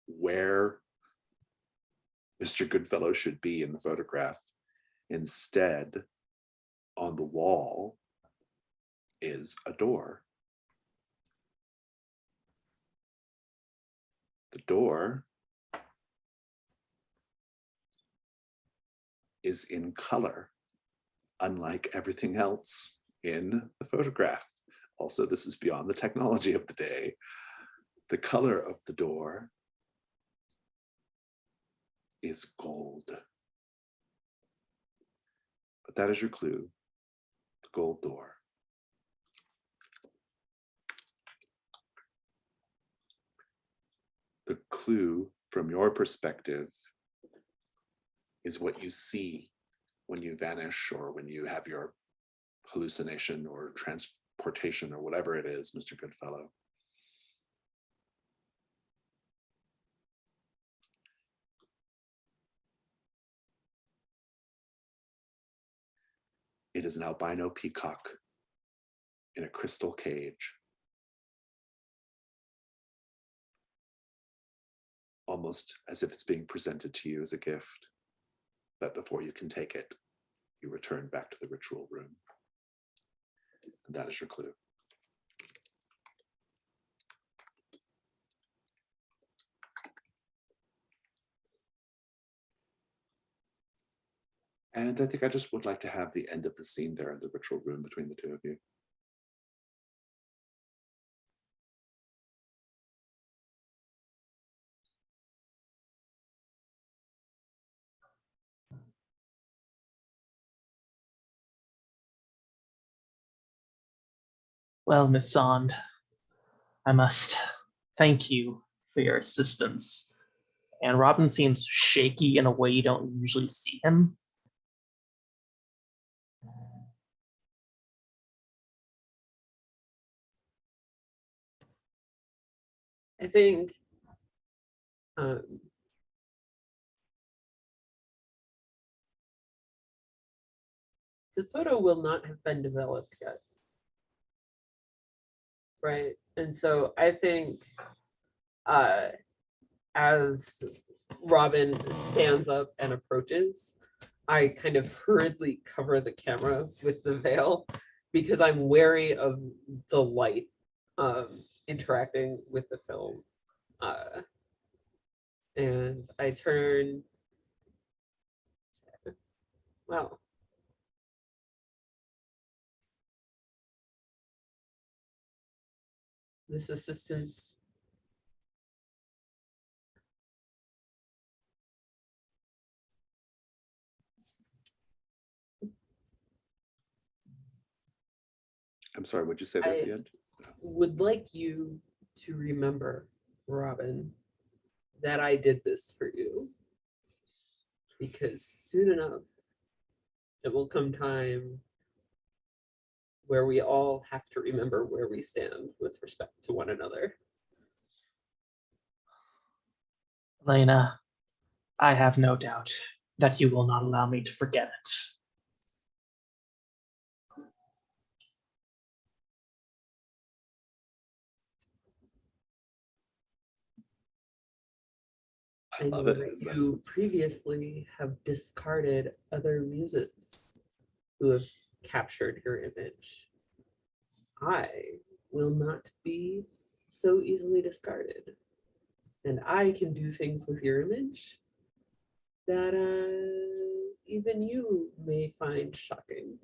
Speaker 1: where Mr. Goodfellow should be in the photograph, instead, on the wall is a door. The door is in color, unlike everything else in the photograph. Also, this is beyond the technology of the day. The color of the door is gold. But that is your clue, the gold door. The clue from your perspective is what you see when you vanish or when you have your hallucination or transportation or whatever it is, Mr. Goodfellow. It is an albino peacock in a crystal cage. Almost as if it's being presented to you as a gift. But before you can take it, you return back to the ritual room. And that is your clue. And I think I just would like to have the end of the scene there in the ritual room between the two of you.
Speaker 2: Well, Miss Sand, I must thank you for your assistance. And Robin seems shaky in a way you don't usually see him.
Speaker 3: I think the photo will not have been developed yet. Right. And so I think as Robin stands up and approaches, I kind of hurriedly cover the camera with the veil because I'm wary of the light interacting with the film. And I turn, wow. This assistance
Speaker 1: I'm sorry, what'd you say there at the end?
Speaker 3: would like you to remember, Robin, that I did this for you. Because soon enough, it will come time where we all have to remember where we stand with respect to one another.
Speaker 2: Elena, I have no doubt that you will not allow me to forget it.
Speaker 1: I love it.
Speaker 3: You previously have discarded other muses who have captured your image. I will not be so easily discarded. And I can do things with your image that even you may find shocking.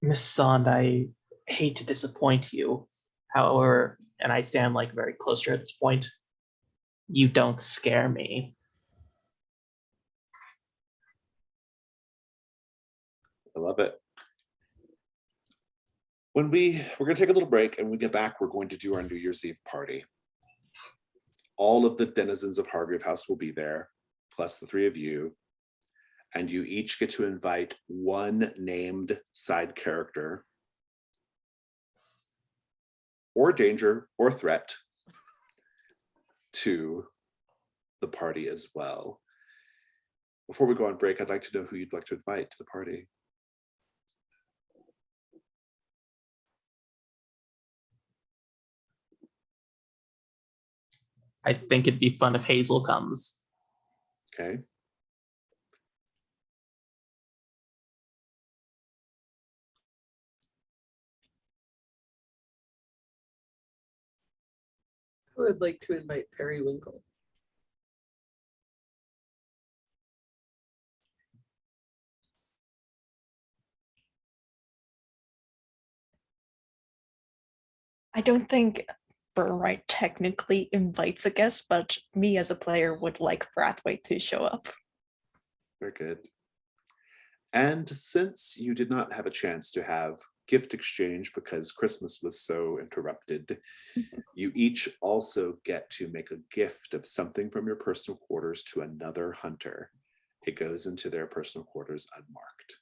Speaker 2: Miss Sand, I hate to disappoint you. However, and I stand like very close to her at this point, you don't scare me.
Speaker 1: I love it. When we're going to take a little break, and when we get back, we're going to do our New Year's Eve party. All of the denizens of Hargrave House will be there, plus the three of you. And you each get to invite one named side character, or danger, or threat, to the party as well. Before we go on break, I'd like to know who you'd like to invite to the party.
Speaker 2: I think it'd be fun if Hazel comes.
Speaker 1: Okay.
Speaker 3: I would like to invite Periwinkle.
Speaker 4: I don't think Burnright technically invites a guest, but me as a player would like Brathwaite to show up.
Speaker 1: Very good. And since you did not have a chance to have gift exchange because Christmas was so interrupted, you each also get to make a gift of something from your personal quarters to another hunter. It goes into their personal quarters unmarked,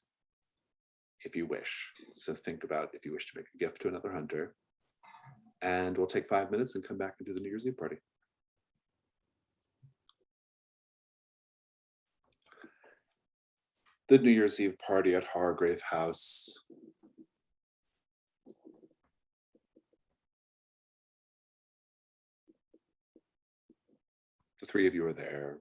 Speaker 1: if you wish. So think about if you wish to make a gift to another hunter. And we'll take 5 minutes and come back and do the New Year's Eve party. The New Year's Eve party at Hargrave House. The three of you are there.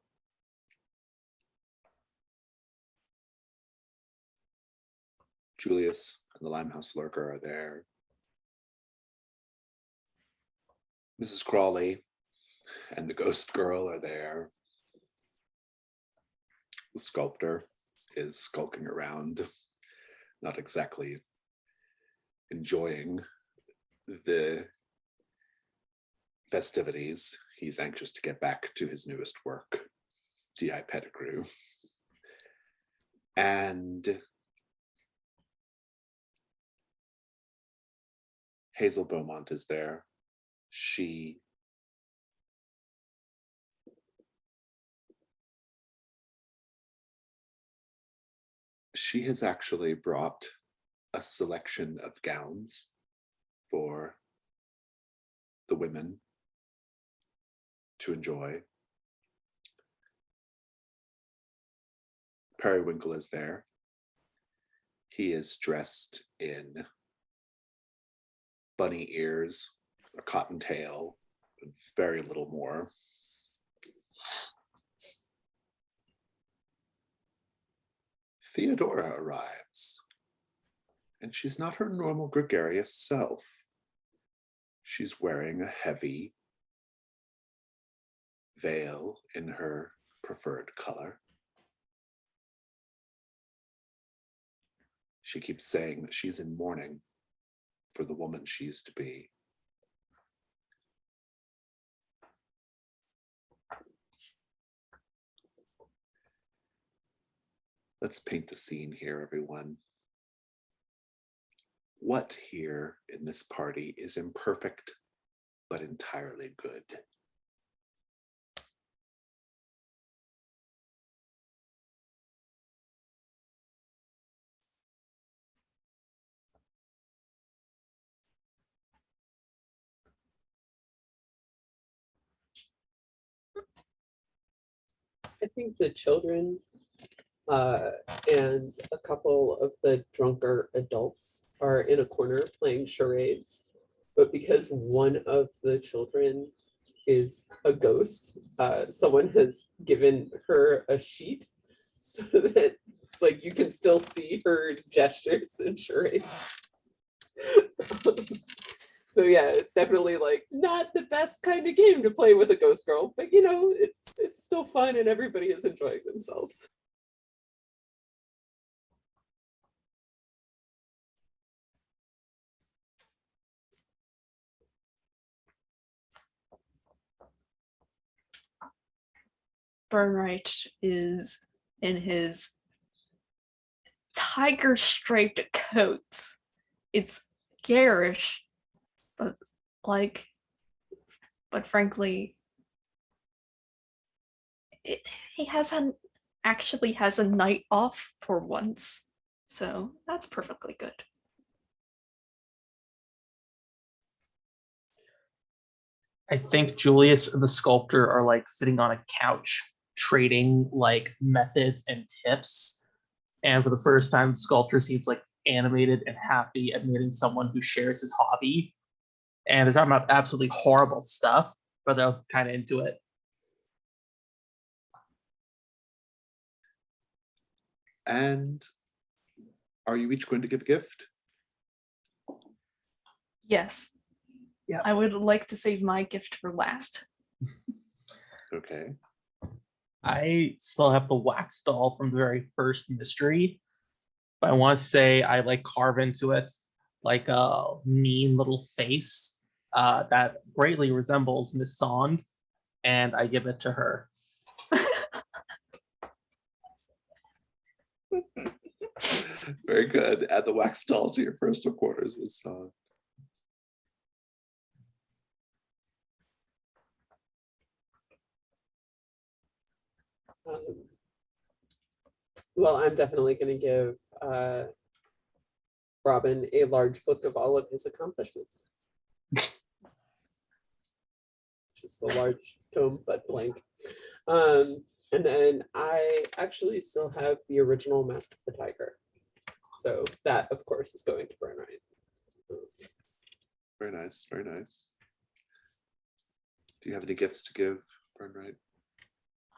Speaker 1: Julius and the Limehouse Lurker are there. Mrs. Crawley and the Ghost Girl are there. The sculptor is skulking around, not exactly enjoying the festivities. He's anxious to get back to his newest work, D.I. Pettigrew. And Hazel Beaumont is there. She has actually brought a selection of gowns for the women to enjoy. Periwinkle is there. He is dressed in bunny ears, a cotton tail, and very little more. Theodora arrives, and she's not her normal gregarious self. She's wearing a heavy veil in her preferred color. She keeps saying that she's in mourning for the woman she used to be. Let's paint the scene here, everyone. What here in this party is imperfect, but entirely good?
Speaker 3: I think the children and a couple of the drunker adults are in a corner playing charades. But because one of the children is a ghost, someone has given her a sheet so that like you can still see her gestures and charades. So yeah, it's definitely like not the best kind of game to play with a ghost girl, but you know, it's still fun and everybody is enjoying themselves.
Speaker 4: Burnright is in his tiger striped coat. It's garish, but frankly, he actually has a night off for once, so that's perfectly good.
Speaker 2: I think Julius and the sculptor are like sitting on a couch trading like methods and tips. And for the first time, the sculptor seems like animated and happy at meeting someone who shares his hobby. And they're talking about absolutely horrible stuff, but they're kind of into it.
Speaker 1: And are you each going to give a gift?
Speaker 4: Yes.
Speaker 2: Yeah.
Speaker 4: I would like to save my gift for last.
Speaker 1: Okay.
Speaker 2: I still have the wax doll from the very first mystery, but I want to say I like carve into it like a mean little face that greatly resembles Miss Sond, and I give it to her.
Speaker 1: Very good. Add the wax doll to your personal quarters with
Speaker 3: Well, I'm definitely going to give Robin a large book of all of his accomplishments. Just a large tome, but blank. And then I actually still have the original Mask of the Tiger. So that, of course, is going to burn right.
Speaker 1: Very nice. Very nice. Do you have any gifts to give, Burnright?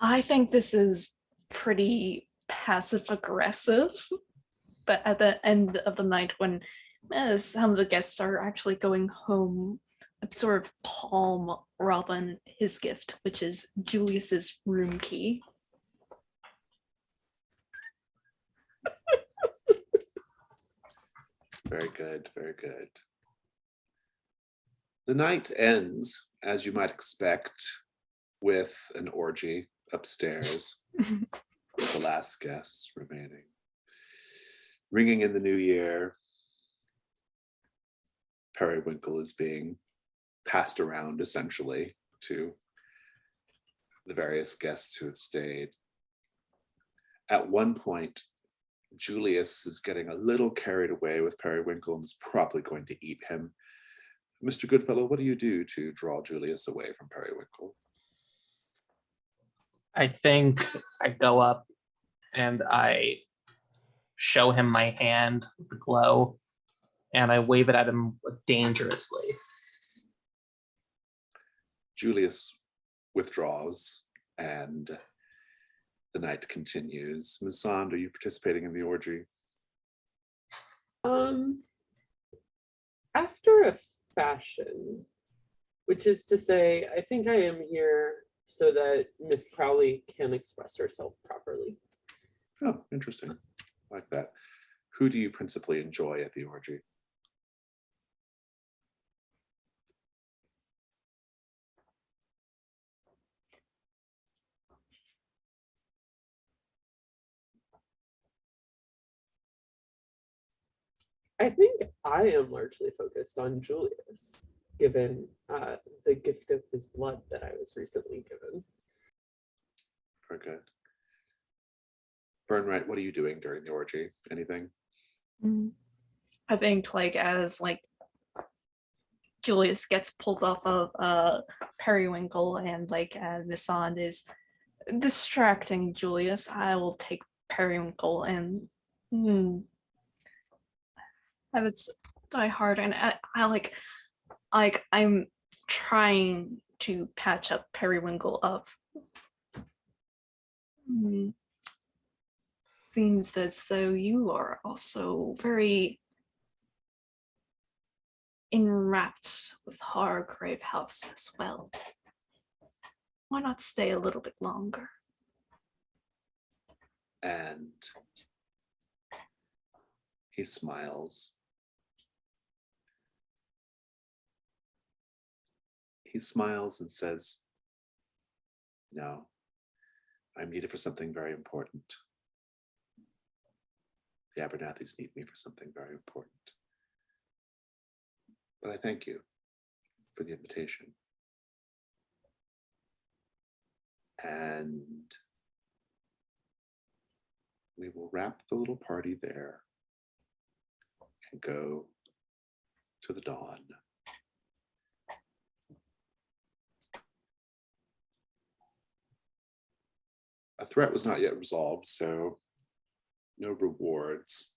Speaker 4: I think this is pretty passive aggressive, but at the end of the night, when some of the guests are actually going home, I'd sort of palm Robin his gift, which is Julius's room key.
Speaker 1: Very good. Very good. The night ends, as you might expect, with an orgy upstairs, with the last guests remaining. Ringing in the new year, Periwinkle is being passed around essentially to the various guests who have stayed. At one point, Julius is getting a little carried away with Periwinkle and is probably going to eat him. Mr. Goodfellow, what do you do to draw Julius away from Periwinkle?
Speaker 2: I think I go up and I show him my hand with the glow, and I wave it at him dangerously.
Speaker 1: Julius withdraws, and the night continues. Ms. Sond, are you participating in the orgy?
Speaker 3: After a fashion, which is to say, I think I am here so that Miss Crowley can express herself properly.
Speaker 1: Oh, interesting. Like that. Who do you principally enjoy at the orgy?
Speaker 3: I think I am largely focused on Julius, given the gift of his blood that I was recently given.
Speaker 1: Very good. Burnright, what are you doing during the orgy? Anything?
Speaker 4: I think like as like Julius gets pulled off of Periwinkle and like Nissan is distracting Julius, I will take Periwinkle and have it die hard, and I like I'm trying to patch up Periwinkle up. Seems as though you are also very enwrapped with Hargrave House as well. Why not stay a little bit longer?
Speaker 1: And he smiles. He smiles and says, "No, I'm needed for something very important. The Abernathys need me for something very important. But I thank you for the invitation." And we will wrap the little party there and go to the dawn. A threat was not yet resolved, so no rewards.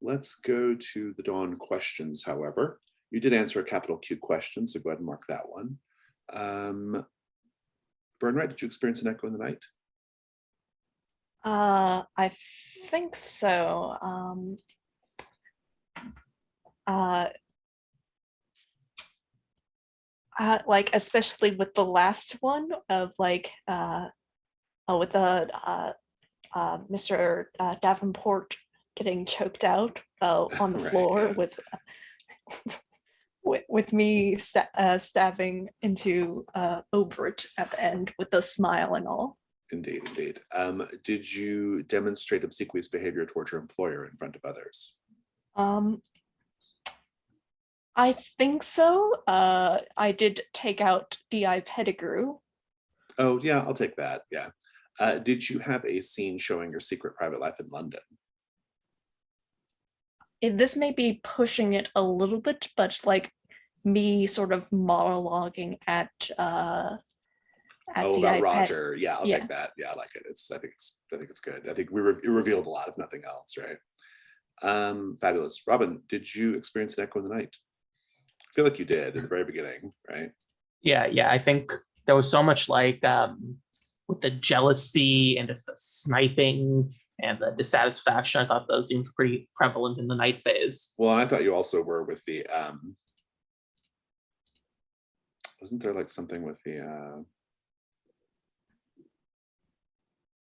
Speaker 1: Let's go to the dawn questions, however. You did answer a capital Q question, so go ahead and mark that one. Burnright, did you experience an echo in the night?
Speaker 4: I think so. Like especially with the last one of like with the Mr. Davenport getting choked out on the
Speaker 1: Right,
Speaker 4: floor
Speaker 1: yeah.
Speaker 4: with me stabbing into Ober at the end with the smile and all.
Speaker 1: Indeed, indeed. Did you demonstrate obsequious behavior towards your employer in front of others?
Speaker 4: I think so. I did take out DI Pettigrew.
Speaker 1: Oh, yeah, I'll take that. Yeah. Did you have a scene showing your secret private life in London?
Speaker 4: This may be pushing it a little bit, but like me sort of monologuing at
Speaker 1: Oh,
Speaker 4: DI
Speaker 1: about Roger. Yeah, I'll
Speaker 4: yeah.
Speaker 1: take that. Yeah, I like it. I think it's good. I think it revealed a lot, if nothing else, right? Fabulous. Robin, did you experience an echo in the night? I feel like you did in the very beginning, right?
Speaker 2: Yeah, I think there was so much like with the jealousy and just the sniping and the dissatisfaction. I thought those seemed pretty prevalent in the night phase.
Speaker 1: Well, I thought you also were with the wasn't there like something with the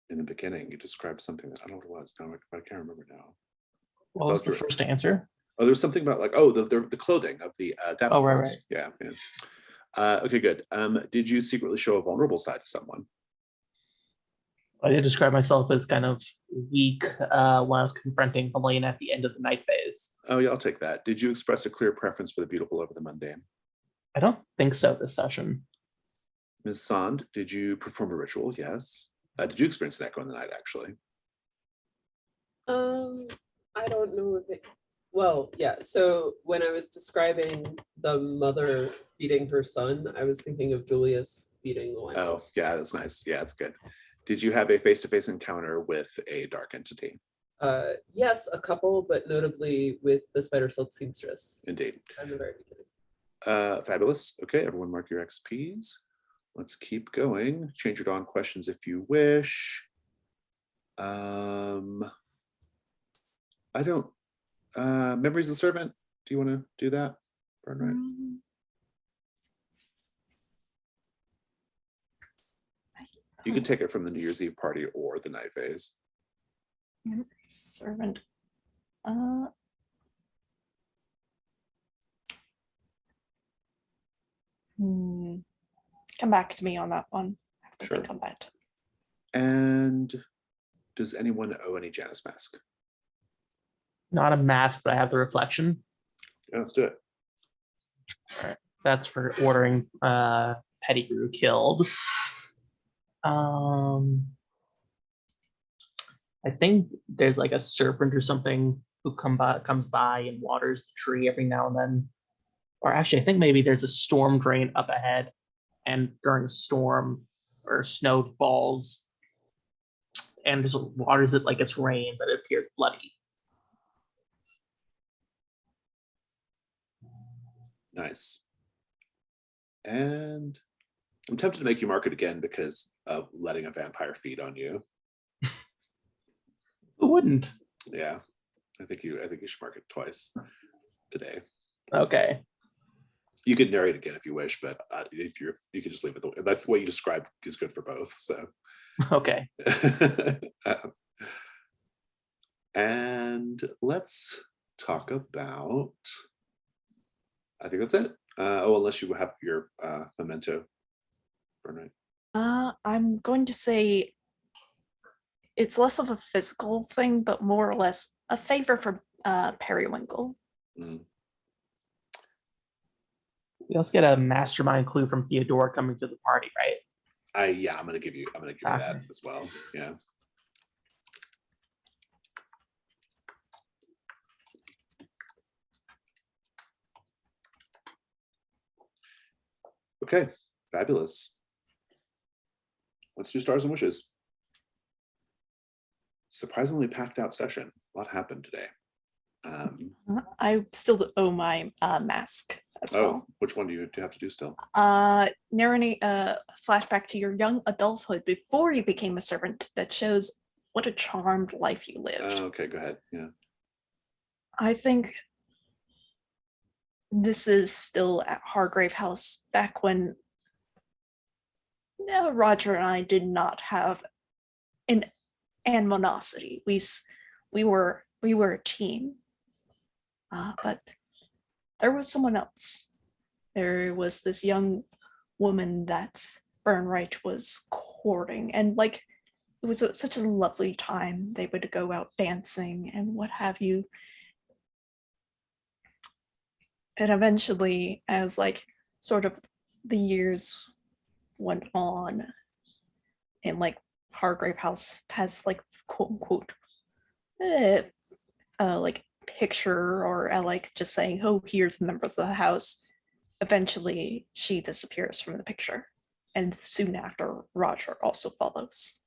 Speaker 1: in the beginning you described something that I don't know what it was now, but I can't remember now.
Speaker 2: What was the first answer?
Speaker 1: Oh, there's something about like, oh, the clothing of the
Speaker 2: Oh, right.
Speaker 1: Yeah. Okay, good. Did you secretly show a vulnerable side to someone?
Speaker 2: I did describe myself as kind of weak when I was confronting Helene at the end of the night phase.
Speaker 1: Oh, yeah, I'll take that. Did you express a clear preference for the beautiful over the mundane?
Speaker 2: I don't think so this session.
Speaker 1: Ms. Sand, did you perform a ritual? Yes. Did you experience an echo in the night, actually?
Speaker 3: I don't know if it, well, yeah, so when I was describing the mother feeding her son, I was thinking of Julius feeding the
Speaker 1: Oh,
Speaker 3: lions.
Speaker 1: yeah, that's nice. Yeah, that's good. Did you have a face-to-face encounter with a dark entity?
Speaker 3: Yes, a couple, but notably with the spider silk seamstress.
Speaker 1: Indeed.
Speaker 3: At the very beginning.
Speaker 1: Fabulous. Okay, everyone mark your XPs. Let's keep going. Change your dawn questions if you wish. I don't, Memories of the Servant, do you want to do that, Bernard? You could take it from the New Year's Eve party or the night phase.
Speaker 4: Servant. Come back to me on that one. I have to
Speaker 1: Sure.
Speaker 4: think on that.
Speaker 1: And does anyone owe any Janus mask?
Speaker 2: Not a mask, but I have the reflection.
Speaker 1: Yeah, let's do it.
Speaker 2: All right. That's for ordering Pettigrew killed. I think there's like a serpent or something who comes by and waters the tree every now and then. Or actually, I think maybe there's a storm drain up ahead, and during a storm or snow falls and just waters it like it's rain, but it appears bloody. Nice.
Speaker 1: And I'm tempted to make you mark it again because of letting a vampire feed on you.
Speaker 2: Who wouldn't?
Speaker 1: Yeah, I think you should mark it twice today.
Speaker 2: Okay.
Speaker 1: You could narrate again if you wish, but if you could just leave it the way that's the way you described is good for both. So
Speaker 2: okay.
Speaker 1: And let's talk about. I think that's it. Unless you have your memento, Bernard.
Speaker 4: I'm going to say it's less of a physical thing, but more or less a favor for Periwinkle.
Speaker 1: Mm.
Speaker 2: We also get a mastermind clue from Theodore coming to the party, right?
Speaker 1: Yeah, I'm gonna give you that as well. Yeah. Okay, fabulous. Let's do stars and wishes. surprisingly packed out session. A lot happened today.
Speaker 4: I still owe my mask as well.
Speaker 1: Which one do you have to do still?
Speaker 4: Narrate a flashback to your young adulthood before you became a servant that shows what a charmed life you lived.
Speaker 1: Okay, go ahead. Yeah.
Speaker 4: I think this is still at Hargrave House back when Roger and I did not have an animosity. We were a team, but there was someone else. There was this young woman that Burnright was courting, and like it was such a lovely time. They would go out dancing and what have you. And eventually, as like sort of the years went on, and like Hargrave House has like quote unquote like picture or like just saying, oh, here's members of the house. Eventually she disappears from the picture, and soon after Roger also follows.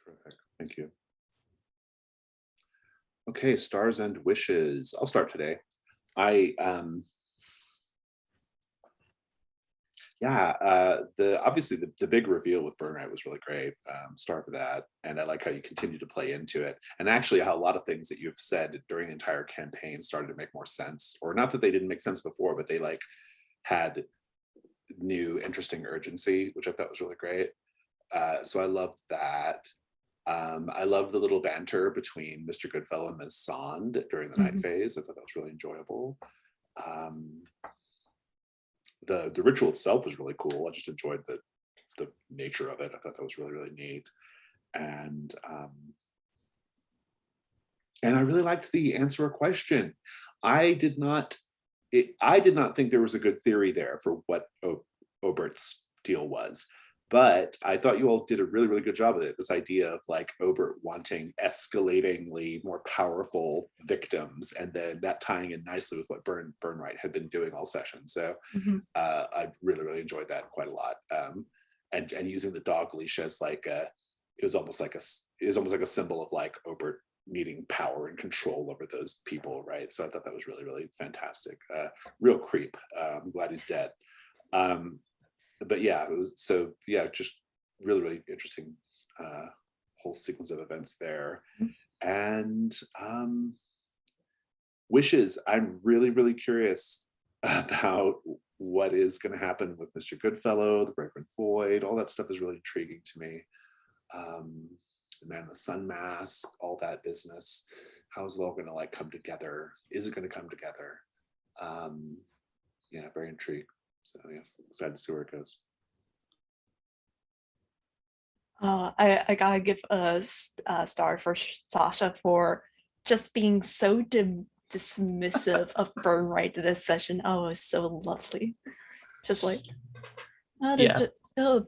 Speaker 1: Terrific. Thank you. Okay, stars and wishes. I'll start today. Obviously the big reveal with Burnright was really great. Star for that, and I like how you continue to play into it, and actually how a lot of things that you've said during the entire campaign started to make more sense, or not that they didn't make sense before, but they like had new interesting urgency, which I thought was really great. So I loved that. I love the little banter between Mr. Goodfellow and Ms. Sand during the night phase. I thought that was really enjoyable. The ritual itself was really cool. I just enjoyed the nature of it. I thought that was really, really neat. And I really liked the answer a question. I did not think there was a good theory there for what Obert's deal was. But I thought you all did a really, really good job of it. This idea of like Ober wanting escalatingly more powerful victims, and then that tying in nicely with what Burnright had been doing all session. So I really, really enjoyed that quite a lot. And using the dog leash as like it was almost like a symbol of like Ober needing power and control over those people, right? So I thought that was really, really fantastic. Real creep. I'm glad he's dead. But yeah, it was just really, really interesting whole sequence of events there. And wishes, I'm really, really curious about what is going to happen with Mr. Goodfellow, the Fragrant Void. All that stuff is really intriguing to me. The Man in the Sun Mask, all that business. How is it all going to like come together? Is it going to come together? Very intrigued. So yeah, excited to see where it goes.
Speaker 4: I gotta give a star for Sasha for just being so dismissive of Burnright in this session. Oh, it was so lovely. Just like, oh,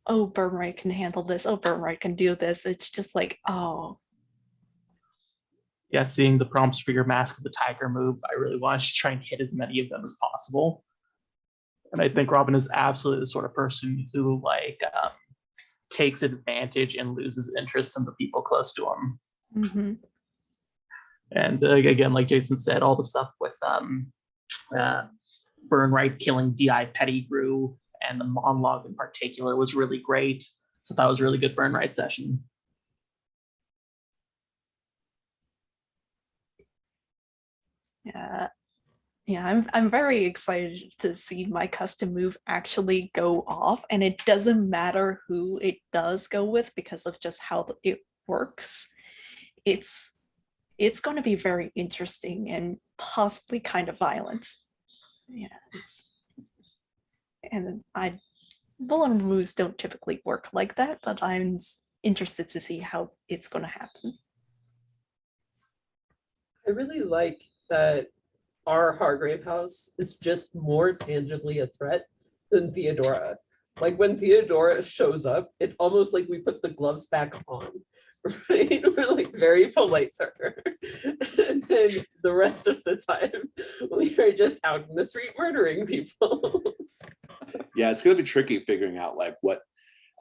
Speaker 4: Burnright can handle this. Oh, Burnright can do this. It's just like, oh.
Speaker 2: Yeah, seeing the prompts for your Mask of the Tiger move, I really want to try and hit as many of them as possible. And I think Robin is absolutely the sort of person who like takes advantage and loses interest in the people close to him. And again, like Jason said, all the stuff with Burnright killing D.I. Pettigrew and the monologue in particular was really great. So that was a really good Burnright session.
Speaker 4: Yeah, I'm very excited to see my custom move actually go off, and it doesn't matter who it does go with because of just how it works. It's going to be very interesting and possibly kind of violent. Yeah, vulnerable moves don't typically work like that, but I'm interested to see how it's going to happen.
Speaker 3: I really like that our Hargrave House is just more tangibly a threat than Theodora. Like when Theodora shows up, it's almost like we put the gloves back on, right? We're like very polite to her. And then the rest of the time, we are just out in the street murdering people.
Speaker 1: Yeah, it's going to be tricky figuring out like what,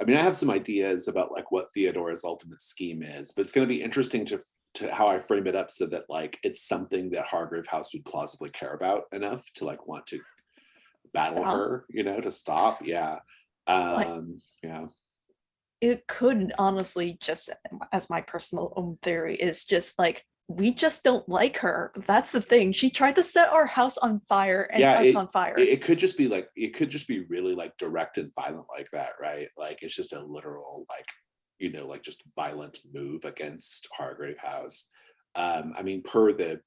Speaker 1: I mean, I have some ideas about like what Theodora's ultimate scheme is, but it's going to be interesting to how I frame it up so that like it's something that Hargrave House would plausibly care about enough to like want to battle
Speaker 4: Stop.
Speaker 1: her, you know, to stop. Yeah. Yeah.
Speaker 4: It could honestly, just as my personal own theory, is just like we just don't like her. That's the thing. She tried to set our house on fire and
Speaker 1: Yeah,
Speaker 4: us on fire.
Speaker 1: It could just be like, it could just be really like direct and violent like that, right? Like it's just a literal like, you know, like just violent move against Hargrave House. I mean, per the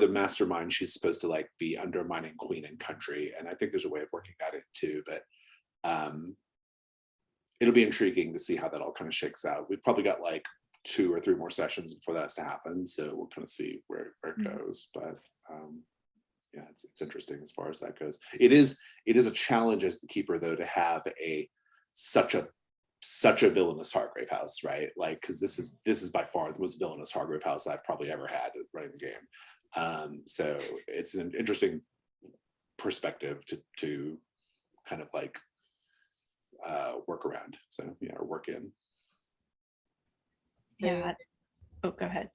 Speaker 1: mastermind, she's supposed to like be undermining Queen and country, and I think there's a way of working that in too. But it'll be intriguing to see how that all kind of shakes out. We've probably got like 2 or 3 more sessions before that has to happen, so we'll kind of see where it goes. But yeah, it's interesting as far as that goes. It is a challenge as the keeper though to have such a villainous Hargrave House, right? Like, because this is by far the most villainous Hargrave House I've probably ever had running the game. So it's an interesting perspective to kind of like work around. So yeah, or work in.
Speaker 4: Yeah. Oh, go ahead.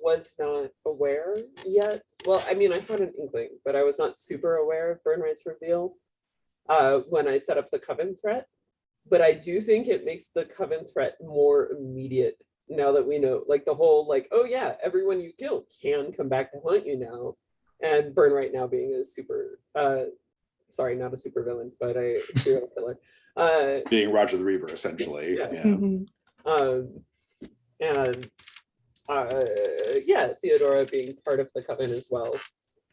Speaker 3: Was not aware yet. Well, I mean, I had an inkling, but I was not super aware of Burnright's reveal when I set up the Coven threat. But I do think it makes the Coven threat more immediate now that we know, like the whole, like, oh yeah, everyone you kill can come back to haunt you now. And Burnright now being a super, sorry, not a super villain, but a serial killer.
Speaker 1: Being Roger the Reaver, essentially.
Speaker 3: Yeah.
Speaker 1: Yeah.
Speaker 4: Mhm.
Speaker 3: And yeah, Theodora being part of the Coven as well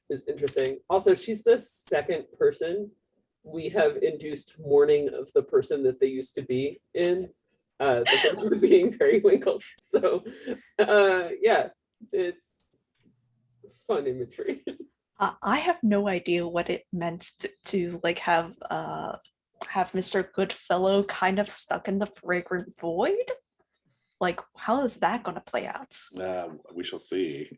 Speaker 3: is interesting. Also, she's the second person we have induced mourning of the person that they used to be in, the first one being Periwinkle. So yeah, it's fun imagery.
Speaker 4: I have no idea what it meant to like have Mr. Goodfellow kind of stuck in the fragrant void. Like, how is that going to play out?
Speaker 1: We shall see.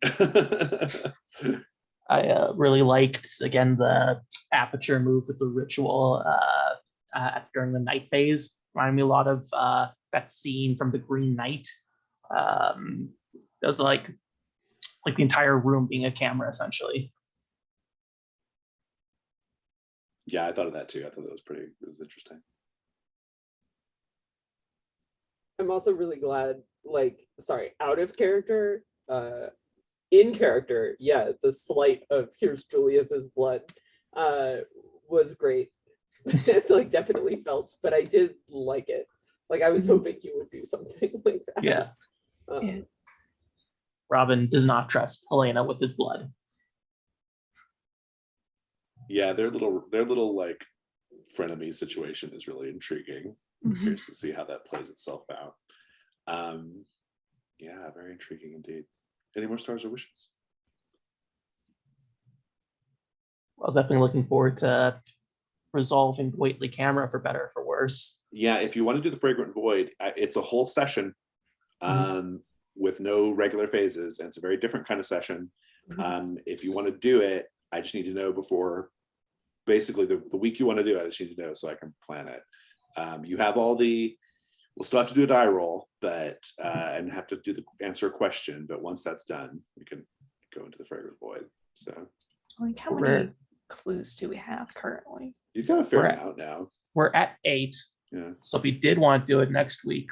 Speaker 2: I really liked, again, the aperture move with the ritual during the night phase. Reminded me a lot of that scene from The Green Knight. It was like the entire room being a camera, essentially.
Speaker 1: Yeah, I thought of that too. I thought that was interesting.
Speaker 3: I'm also really glad, like, sorry, out of character, in character, yeah, the slight of here's Julius's blood was great. Like, definitely felt, but I did like it. Like, I was hoping he would do something like that.
Speaker 2: Yeah.
Speaker 4: Yeah.
Speaker 2: Robin does not trust Helena with his blood.
Speaker 1: Yeah, their little like frenemy situation is really intriguing. I'm curious to see how that plays itself out. Yeah, very intriguing indeed. Any more stars or wishes?
Speaker 2: Well, definitely looking forward to resolving the Whately camera, for better or for worse.
Speaker 1: Yeah, if you want to do the Fragrant Void, it's a whole session with no regular phases, and it's a very different kind of session. If you want to do it, I just need to know before, basically the week you want to do it, I just need to know so I can plan it. You have all we'll still have to do a die roll, but and have to answer a question, but once that's done, we can go into the Fragrant Void. So
Speaker 4: Like, how many clues do we have currently?
Speaker 1: you've got a fair amount now.
Speaker 2: We're at 8.
Speaker 1: Yeah.
Speaker 2: So if we did want to do it next week,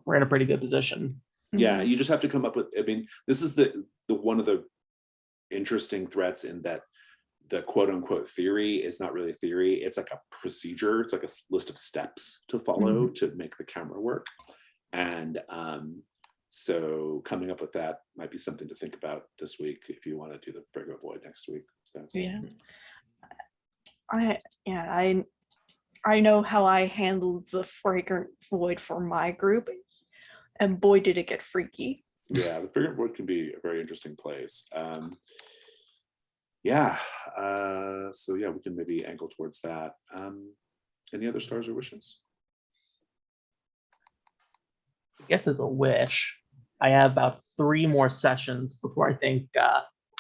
Speaker 2: we're in a pretty good position.
Speaker 1: Yeah, you just have to come up with, I mean, this is the one of the interesting threats in that the quote unquote theory is not really a theory. It's like a procedure. It's like a list of steps to follow to make the camera work. And so coming up with that might be something to think about this week if you want to do the Fragrant Void next week. So
Speaker 4: Yeah. I know how I handled the Fragrant Void for my group, and boy did it get freaky.
Speaker 1: yeah, the Fragrant Void can be a very interesting place. Yeah, so yeah, we can maybe angle towards that. Any other stars or wishes?
Speaker 2: I guess as a wish, I have about 3 more sessions before I think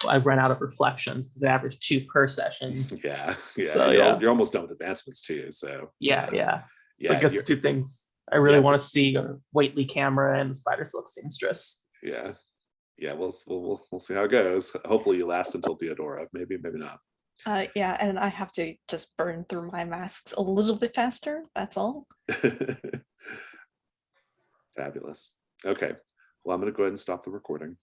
Speaker 2: I ran out of reflections because I averaged 2 per session.
Speaker 1: Yeah, yeah.
Speaker 2: So,
Speaker 1: and
Speaker 2: yeah.
Speaker 1: You're almost done with advancements too. So
Speaker 2: Yeah. So I
Speaker 1: yeah,
Speaker 2: guess the
Speaker 1: you're-
Speaker 2: 2 things I really
Speaker 1: Yeah.
Speaker 2: want to see are Waitley camera and the Spider Silk Seamstress.
Speaker 1: yeah. We'll see how it goes. Hopefully you last until Deodora. Maybe not.
Speaker 4: Yeah, and I have to just burn through my masks a little bit faster. That's all.
Speaker 1: Fabulous. Okay. Well, I'm going to go ahead and stop the recording.